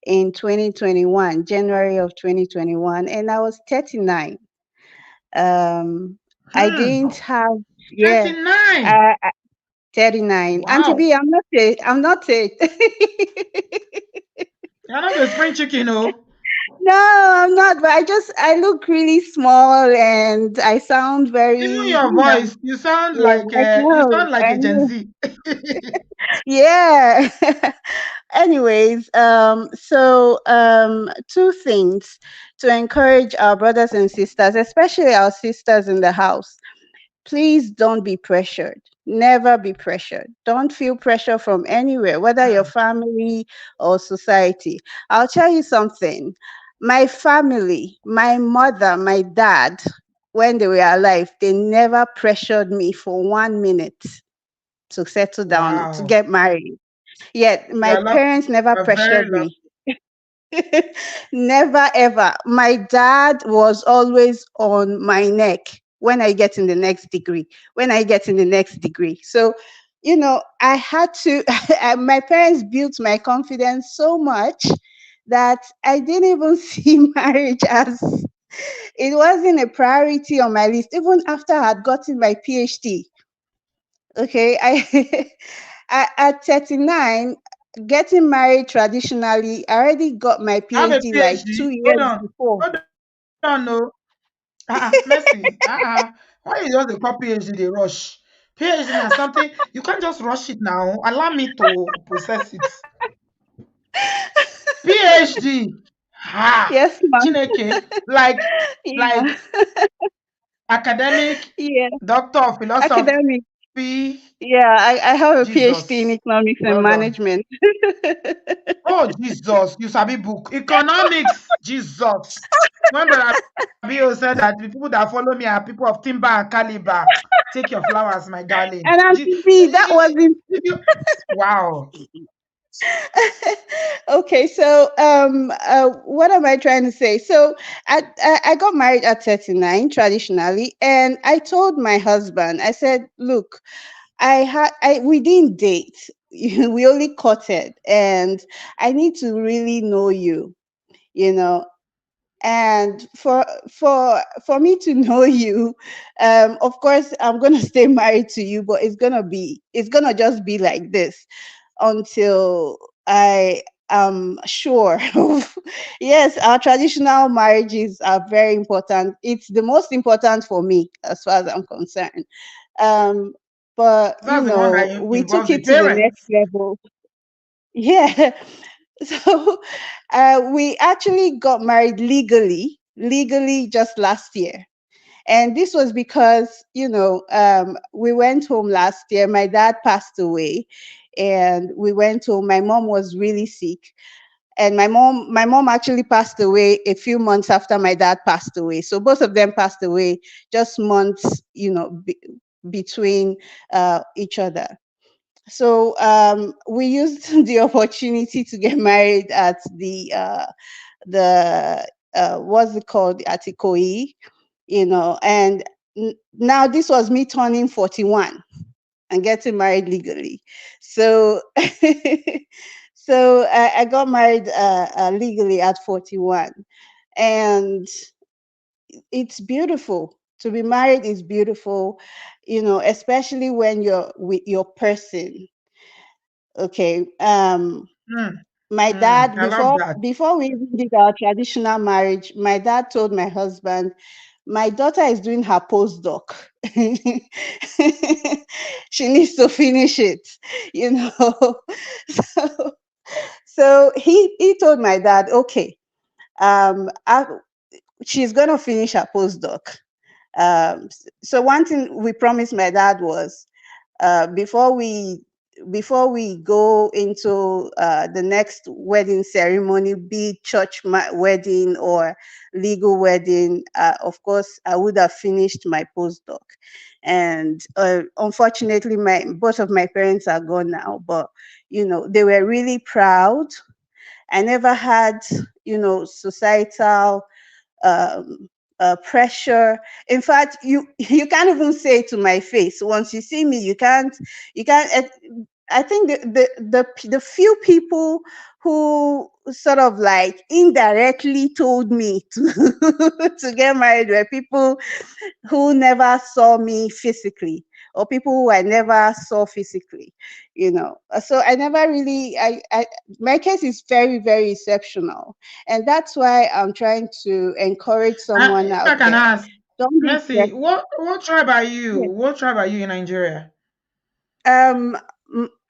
S6: in 2021, January of 2021, and I was 39. Um, I
S1: Hmm.
S6: didn't have, yeah,
S1: 39.
S6: uh, 39. And to
S1: Wow.
S6: be, I'm not a,
S1: You're not a spring chicken, oh.
S6: no, I'm not, but I look really small and I sound
S1: Even
S6: very,
S1: your voice,
S6: yeah,
S1: you sound like
S6: I
S1: a Gen
S6: know,
S1: Z.
S6: yeah. Anyways, two things to encourage our brothers and sisters, especially our sisters in the house. Please don't be pressured. Never be pressured. Don't feel pressure from anywhere, whether your
S1: Hmm.
S6: family or society. I'll tell you something. My family, my mother, my dad, when they were alive, they never pressured me for 1 minute to settle down, to
S1: Wow.
S6: get married. Yet my
S1: You're lucky.
S6: parents never
S1: You're very
S6: pressured
S1: lucky.
S6: me. Never ever. My dad was always on my neck. When I get in the next degree? When I get in the next degree? So, I had to, my parents built my confidence so much that I didn't even see marriage as, it wasn't a priority on my list, even after I had gotten my PhD. Okay, at 39, getting married traditionally, I already got my
S1: I have a
S6: PhD like
S1: PhD.
S6: 2 years before.
S1: Hold on, no. Mercy. Why you just dey call PhD dey rush? PhD na something you can't just rush it now. Allow me to process it. PhD.
S6: Yes, ma'am.
S1: Chineke. Like
S6: Yeah,
S1: academic,
S6: yeah.
S1: doctor of
S6: Academic.
S1: philosophy.
S6: Yeah, I have a PhD in
S1: Jesus.
S6: economics and
S1: Well done.
S6: management.
S1: Oh, Jesus. You sabi book. Economics. Jesus. When Brother Bio said that the people that follow me are people of timber and caliber, take your flowers, my darling.
S6: And Auntie B, that wasn't.
S1: Wow.
S6: Okay, so what am I trying to say? So I got married at 39 traditionally, and I told my husband, I said, look, we didn't date. We only courted, and I need to really know you, you know. And for me to know you, of course, I'm gonna stay married to you, but it's gonna just be like this until I am sure. Yes, our traditional marriages are very important. It's the most important for me, as far as I'm concerned. Um, but
S1: That's the one that
S6: we took
S1: involves the
S6: it to the next
S1: parents.
S6: level. Yeah. So we actually got married legally just last year. And this was because, we went home last year. My dad passed away, and we went home. My mom was really sick. And my mom actually passed away a few months after my dad passed away. So both of them passed away just months, between each other. So we used the opportunity to get married at the what's it called, at Ikoyi, and now this was me turning 41 and getting married legally. So so I got married legally at 41, and it's beautiful. To be married is beautiful, especially when you're with your person. Okay.
S1: Hmm.
S6: My
S1: Hmm.
S6: dad,
S1: I love
S6: before
S1: that.
S6: before we even did our traditional marriage, my dad told my husband, my daughter is doing her postdoc. She needs to finish it, you know. So, so he told my dad, okay, she's gonna finish her postdoc. So one thing we promised my dad was, uh, before we before we go into the next wedding ceremony, be it wedding or legal wedding, of course I would have finished my postdoc. And unfortunately, my both of my parents are gone now, but they were really proud. I never had societal um, pressure. In fact, you can't even say to my face. Once you see me, you can't. I think the few people who sort of like indirectly told me to to get married were people who never saw me physically, or people who I never saw physically, So I never really, my case is very, very exceptional. And that's why I'm trying to encourage someone
S1: If
S6: out
S1: I can
S6: there.
S1: ask,
S6: Don't be
S1: Mercy,
S6: stressed.
S1: what tribe are you?
S6: Yeah.
S1: What tribe are you in Nigeria?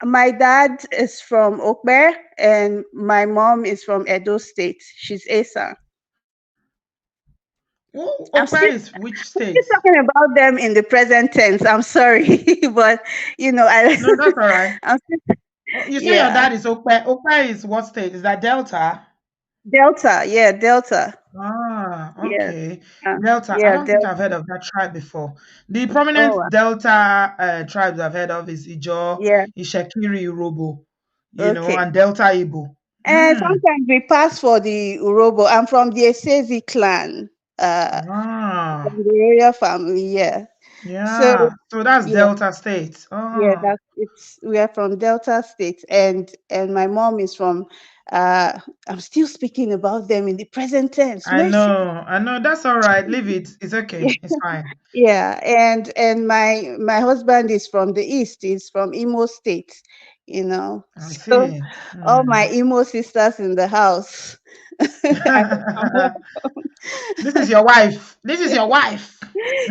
S6: My dad is from Okbe and my mom is from Edo State. She's Asa. I'm
S1: Okpa
S6: still
S1: is which
S6: still
S1: state?
S6: talking about them in the present tense. I'm sorry, but I
S1: No, that's all right.
S6: I'm still,
S1: You say your
S6: yeah.
S1: dad is Okpa. Okpa is what state? Is that Delta?
S6: Delta, yeah, Delta.
S1: Ah,
S6: Yeah.
S1: okay. Delta. I
S6: Yeah,
S1: don't think
S6: Delta.
S1: I've heard of that tribe before. The
S6: Oh,
S1: prominent Delta tribes I've heard of is Ijo,
S6: yeah,
S1: Ishekiri, Urobo,
S6: okay.
S1: and Delta Igbo.
S6: And
S1: Mm.
S6: sometimes we pass for the Urobo. I'm from the Esezi clan, from
S1: Ah,
S6: the royal family, yeah. So,
S1: yeah. So that's
S6: yeah,
S1: Delta State.
S6: yeah,
S1: Ah,
S6: we are from Delta State, and my mom is from, I'm still speaking about them in the present tense.
S1: I
S6: Mercy.
S1: know. I know. That's all right. Leave it. It's okay. It's fine.
S6: Yeah, and my husband is from the east. He's from Imo State,
S1: I
S6: So
S1: see.
S6: all my
S1: Mm.
S6: Imo sisters in the house. I'm
S1: This is your wife. This is your wife.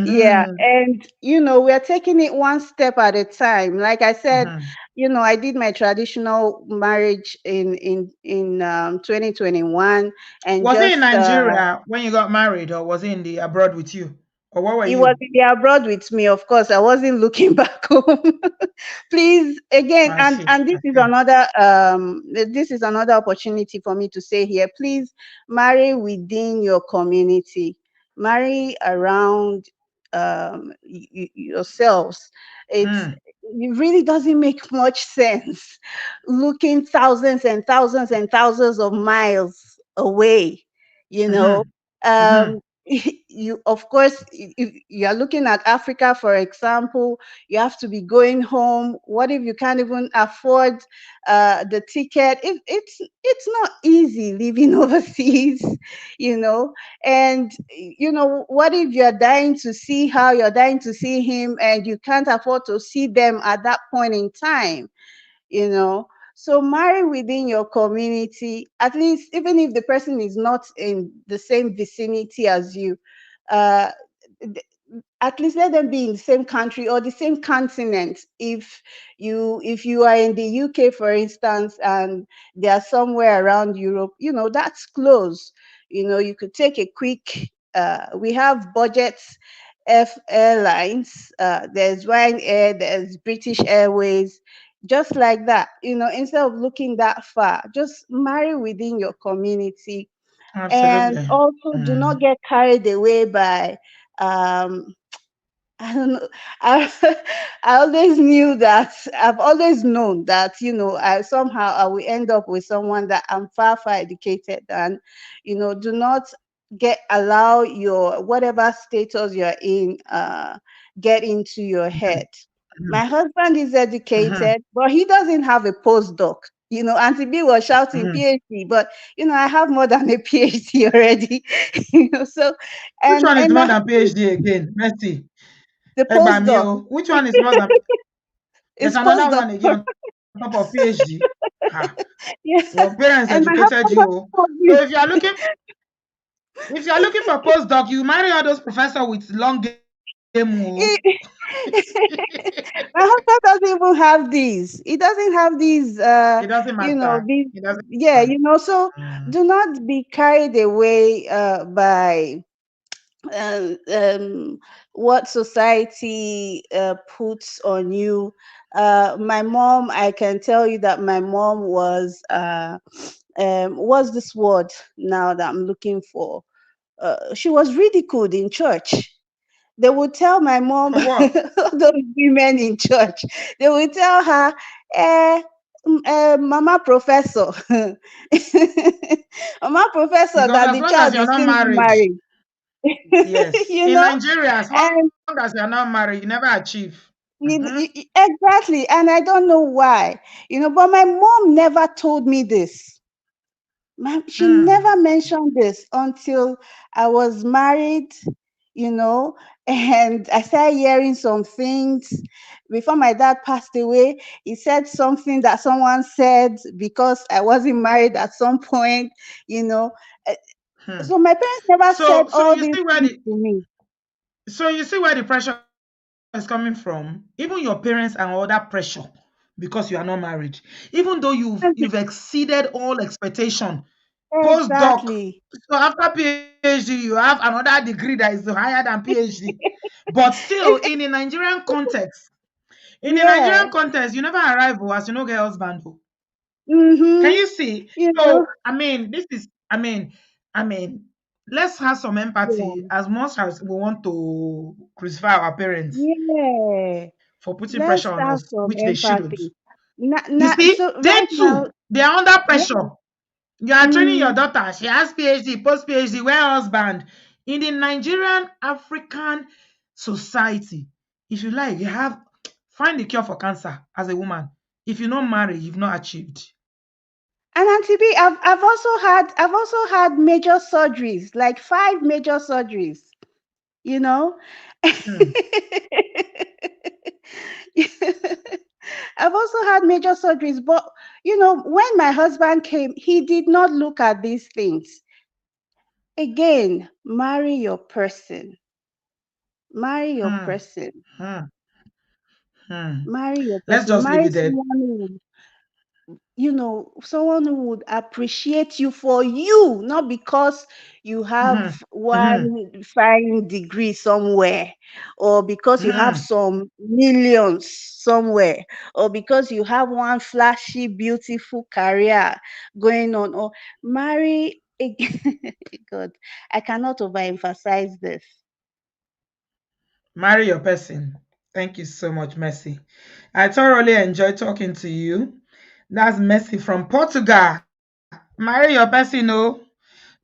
S6: Yeah,
S1: Mhm,
S6: and we're taking it one step at a time. Like I said,
S1: mhm.
S6: I did my traditional marriage in 2021, and
S1: Was he in
S6: just
S1: Nigeria when you got married, or was he in the abroad with you? Or what were
S6: he was
S1: you?
S6: in the abroad with me. Of course, I wasn't looking back home. Please, again,
S1: I
S6: and
S1: see.
S6: and
S1: I see.
S6: this is another opportunity for me to say here. Please marry within your community. Marry around yourselves. It's
S1: Mm,
S6: it really doesn't make much sense looking thousands and thousands and thousands of miles away. You know,
S1: mhm, mhm.
S6: um, you of course, if you are looking at Africa, for example, you have to be going home. What if you can't even afford the ticket? It's not easy living overseas, you know and what if you're dying to see her, you're dying to see him, and you can't afford to see them at that point in time, you know so marry within your community, at least, even if the person is not in the same vicinity as you. uh th- at least let them be in the same country or the same continent. If you are in the UK, for instance, and they are somewhere around Europe, that's close. You could take a quick, we have budgets, F airlines, there's Ryanair, there's British Airways, just like that. Instead of looking that far, just marry within your community. And
S1: Absolutely.
S6: also, do not
S1: Mm,
S6: get carried away by, um I don't know. I I always knew that. I've always known that, I somehow I will end up with someone that I'm far, far educated than. Do not allow your whatever status you're in get into your head. My
S1: mhm,
S6: husband is
S1: mhm,
S6: educated, but he doesn't have a postdoc. Auntie B was shouting
S1: mhm.
S6: PhD, but I have more than a PhD already. So,
S1: Which one is
S6: and my
S1: more than
S6: husband,
S1: PhD again? Mercy.
S6: the
S1: Egbami
S6: postdoc
S1: o. Which one is more than? There's
S6: is
S1: another
S6: postdoc.
S1: one again on top of PhD. Ah,
S6: Yeah,
S1: your parents
S6: and my
S1: educated
S6: husband
S1: you.
S6: doesn't
S1: Oh.
S6: have
S1: So
S6: this.
S1: if you are looking for postdoc, you marry all those professors with long game. Oh.
S6: My husband doesn't even have these. He doesn't have these.
S1: It doesn't matter.
S6: These.
S1: It doesn't
S6: Yeah,
S1: matter.
S6: So
S1: Mm,
S6: do not be carried away by um, um, what society puts on you. My mom, I can tell you that my mom was, what's this word now that I'm looking for? She was ridiculed in church. They would tell my mom,
S1: for what?
S6: those women in church, they would tell her, eh, Mama Professor, Mama Professor,
S1: Because
S6: that
S1: as
S6: the
S1: long as
S6: child
S1: you're
S6: is
S1: not
S6: still not
S1: married,
S6: married.
S1: Yes.
S6: you
S1: In
S6: know,
S1: Nigeria, as long
S6: and
S1: as you're not married, you never achieve. Mhm.
S6: exactly, and I don't know why, but my mom never told me this. She
S1: Mm.
S6: never mentioned this until I was married, you know, and I started hearing some things. Before my dad passed away, he said something that someone said because I wasn't married at some point, you know. Eh,
S1: Hmm.
S6: So my parents never said
S1: So
S6: all
S1: you
S6: these
S1: see where
S6: things
S1: the
S6: to me.
S1: pressure is coming from. Even your parents are under pressure because you are not married. Even though you've exceeded all expectation. Postdoc.
S6: Exactly.
S1: So after PhD, you have another degree that is higher than PhD. But still, in a Nigerian context,
S6: Yeah.
S1: you never arrive as you know get husband. Can
S6: Mm-hmm.
S1: you see?
S6: You know,
S1: So I mean, this is I mean, let's have some empathy
S6: yeah.
S1: as much as we want to crucify our parents
S6: Yeah.
S1: for putting
S6: Let's
S1: pressure on
S6: have
S1: us,
S6: some
S1: which they shouldn't.
S6: empathy.
S1: You see,
S6: So
S1: they
S6: right now,
S1: too, they are under
S6: yeah.
S1: pressure. You are training your
S6: Mm,
S1: daughter. She has PhD, post PhD, where husband. In the Nigerian African society, if you like, you have find the cure for cancer as a woman. If you not marry, you've not achieved.
S6: and Auntie B, I've also had major surgeries, like 5 major surgeries. You know,
S1: Hmm.
S6: I've also had major surgeries, but when my husband came, he did not look at these things. Again, marry your person. Marry your
S1: Hmm.
S6: person.
S1: Hmm. Hmm.
S6: Marry your
S1: Let's
S6: person.
S1: just leave
S6: Marry
S1: it there.
S6: someone who would appreciate you for you, not because you
S1: Hmm.
S6: have
S1: Hmm.
S6: one fine degree somewhere, or because you have
S1: Hmm.
S6: some millions somewhere, or because you have one flashy, beautiful career going on, or marry a God, I cannot overemphasize this.
S1: Marry your person. Thank you so much, Messi. I thoroughly enjoyed talking to you. That's Messi from Portugal. Marry your person, no.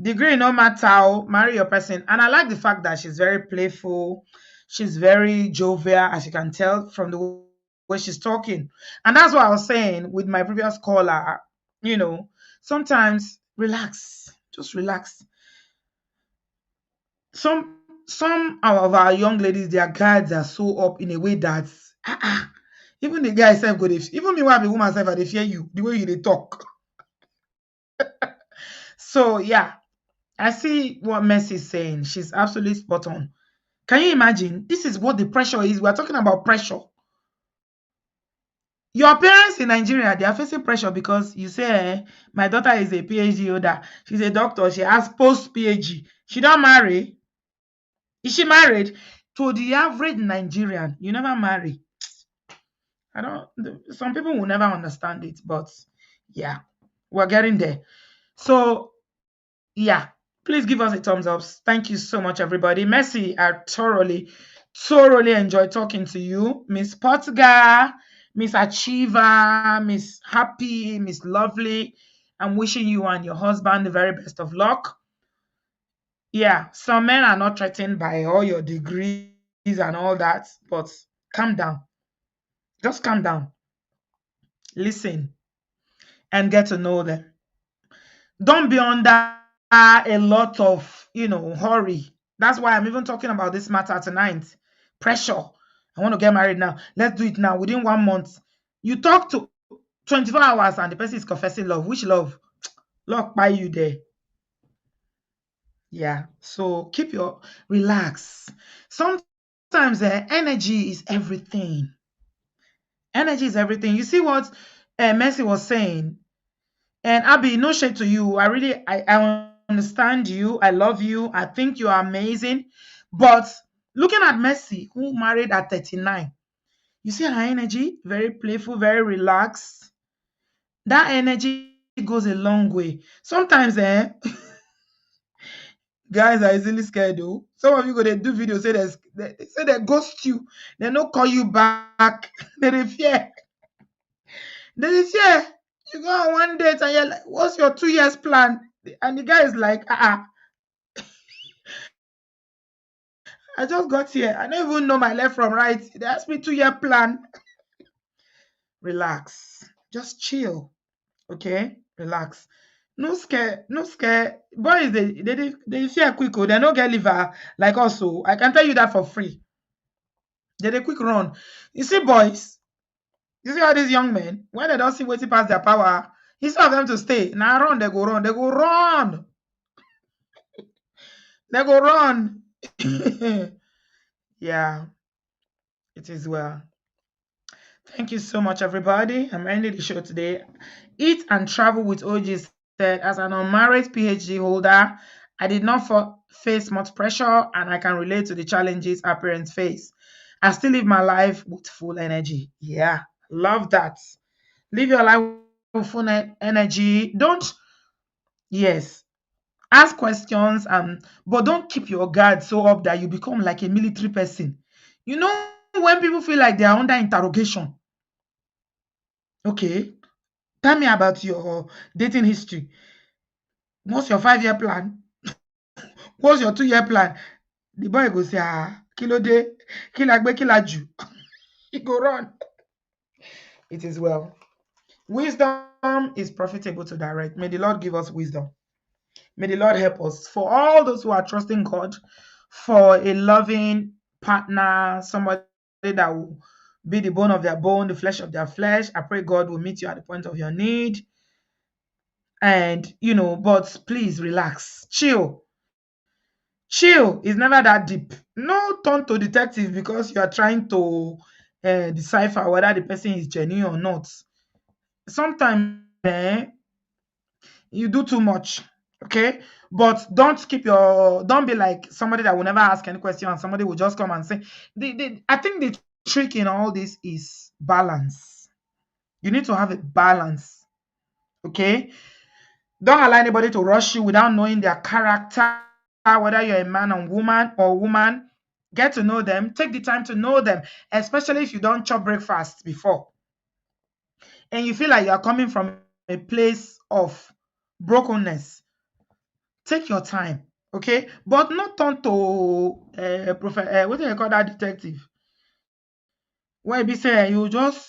S1: Degree no matter. Marry your person. And I like the fact that she's very playful. She's very jovial, as you can tell from the way she's talking. And that's what I was saying with my previous caller. Sometimes relax. Just relax. Some of our young ladies, their guards are so up in a way that even the guy self go dey even me when I be woman self I dey fear you the way you dey talk. So yeah, I see what Mercy is saying. She's absolutely spot on. Can you imagine? This is what the pressure is. We're talking about pressure. Your parents in Nigeria, they are facing pressure because you say, my daughter is a PhD holder. She's a doctor. She has post PhD. She don't marry. Is she married? To the average Nigerian, you never marry. I don't. Some people will never understand it, but yeah, we're getting there. So yeah, please give us a thumbs up. Thank you so much, everybody. Messi, I thoroughly enjoyed talking to you, Miss Portugal, Miss Achiever, Miss Happy, Miss Lovely. I'm wishing you and your husband the very best of luck. Yeah, some men are not threatened by all your degrees and all that, but calm down. Just calm down. Listen and get to know them. Don't be under a lot of, hurry. That's why I'm even talking about this matter tonight. Pressure. I want to get married now. Let's do it now within 1 month. You talk to 24 hours and the person is confessing love. Which love? Lock by you there. Yeah. So keep your relax. Sometimes energy is everything. Energy is everything. You see what Mercy was saying? And Abby, no shade to you. I understand you. I love you. I think you are amazing. But looking at Messi, who married at 39, you see her energy, very playful, very relaxed. That energy goes a long way. Sometimes, guys are easily scared though. Some of you go they do videos they say they ghost you, they no call you back, they dey fear, they dey fear. You go on one date and you're like, what's your 2 years plan? And the guy is like, I just got here. I don't even know my left from right. They asked me 2-year plan. Relax. Just chill. Okay? Relax. No scare. No scare. Boys, they fear quick. They don't get liver like us. So I can tell you that for free. They quick run. You see, boys, you see all these young men, when they don't see waiting past their power, instead of them to stay, now run, they go run. They go run. They go run. Yeah, it is well. Thank you so much, everybody. I'm ending the show today. Eat and Travel with OG said, as an unmarried PhD holder, I did not face much pressure and I can relate to the challenges our parents face. I still live my life with full energy. Yeah, love that. Live your life with full energy. Don't, yes, ask questions, but don't keep your guard so up that you become like a military person. You know, when people feel like they are under interrogation, okay, tell me about your dating history. What's your 5-year plan? What's your 2-year plan? The boy go say, kilo de, kilagbe, kilaju. He go run. It is well. Wisdom is profitable to direct. May the Lord give us wisdom. May the Lord help us. For all those who are trusting God for a loving partner, somebody that will be the bone of their bone, the flesh of their flesh, I pray God will meet you at the point of your need. And, but please relax, chill. Chill is never that deep. No turn to detective because you are trying to decipher whether the person is genuine or not. Sometimes you do too much. Okay, but don't be like somebody that will never ask any question and somebody will just come and say. I think the trick in all this is balance. You need to have a balance. Okay, don't allow anybody to rush you without knowing their character, whether you're a man or woman. Get to know them. Take the time to know them, especially if you don't chop breakfast before and you feel like you're coming from a place of brokenness. Take your time, okay? But not turn to what do you call that detective? Where be say you just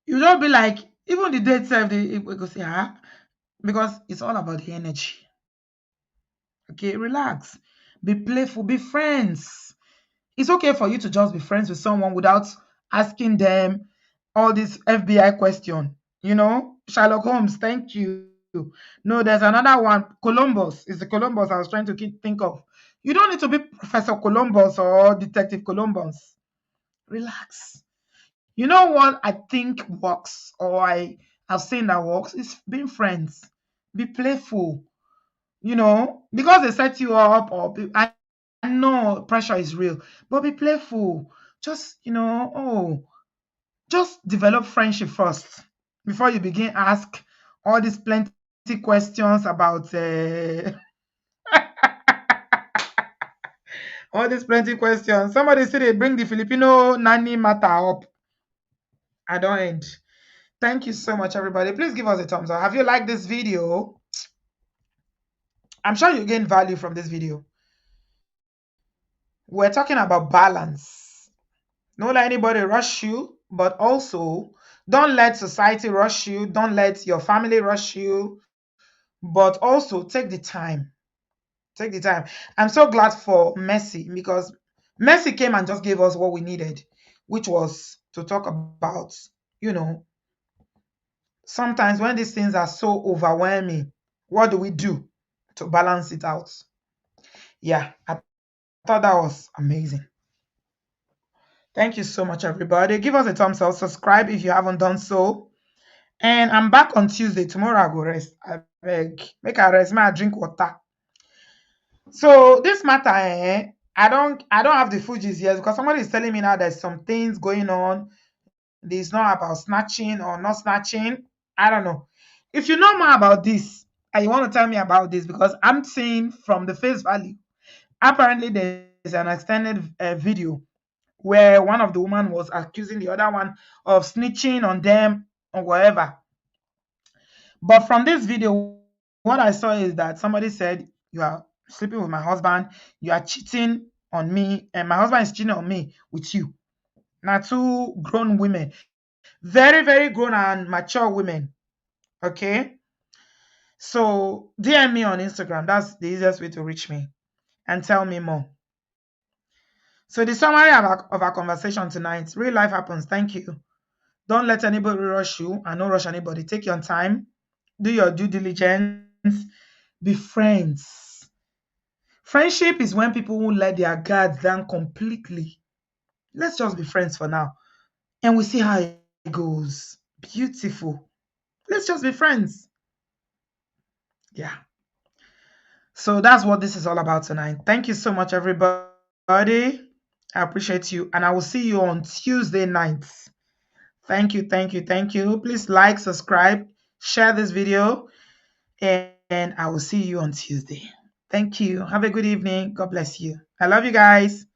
S1: be like, even the date itself, they go say, because it's all about the energy. Okay, relax, be playful, be friends. It's okay for you to just be friends with someone without asking them all this FBI question. Sherlock Holmes, thank you. No, there's another one. Columbus is the Columbus I was trying to think of. You don't need to be Professor Columbus or Detective Columbus. Relax. You know what I think works, or I have seen that works, is being friends. Be playful. Because they set you up, I know pressure is real, but be playful. Just, just develop friendship first before you begin ask all these plenty questions about all these plenty questions. Somebody said they bring the Filipino nanny matter up. I don't end. Thank you so much, everybody. Please give us a thumbs up. Have you liked this video? I'm sure you gain value from this video. We're talking about balance. Don't let anybody rush you, but also don't let society rush you. Don't let your family rush you, but also take the time. Take the time. I'm so glad for Mercy because Mercy came and just gave us what we needed, which was to talk about, sometimes when these things are so overwhelming, what do we do to balance it out? Yeah, I thought that was amazing. Thank you so much, everybody. Give us a thumbs up, subscribe if you haven't done so. And I'm back on Tuesday. Tomorrow I go rest. I beg. Make I rest. May I drink water. So this matter, I don't have the Fujis yet because somebody is telling me now there's some things going on. It's not about snatching or not snatching. I don't know. If you know more about this and you want to tell me about this, because I'm seeing from the face value, apparently there's an extended video where one of the women was accusing the other one of snitching on them or whatever. But from this video, what I saw is that somebody said you are sleeping with my husband, you are cheating on me, and my husband is cheating on me with you. Now, two grown women, very, very grown and mature women. Okay. So DM me on Instagram. That's the easiest way to reach me and tell me more. So the summary of our conversation tonight: real life happens. Thank you. Don't let anybody rush you, and don't rush anybody. Take your time. Do your due diligence. Be friends. Friendship is when people won't let their guards down completely. Let's just be friends for now. And we see how it goes. Beautiful. Let's just be friends. Yeah. So that's what this is all about tonight. Thank you so much, everybody. I appreciate you. And I will see you on Tuesday nights. Thank you, thank you, thank you. Please like, subscribe, share this video, and I will see you on Tuesday. Thank you. Have a good evening. God bless you. I love you guys.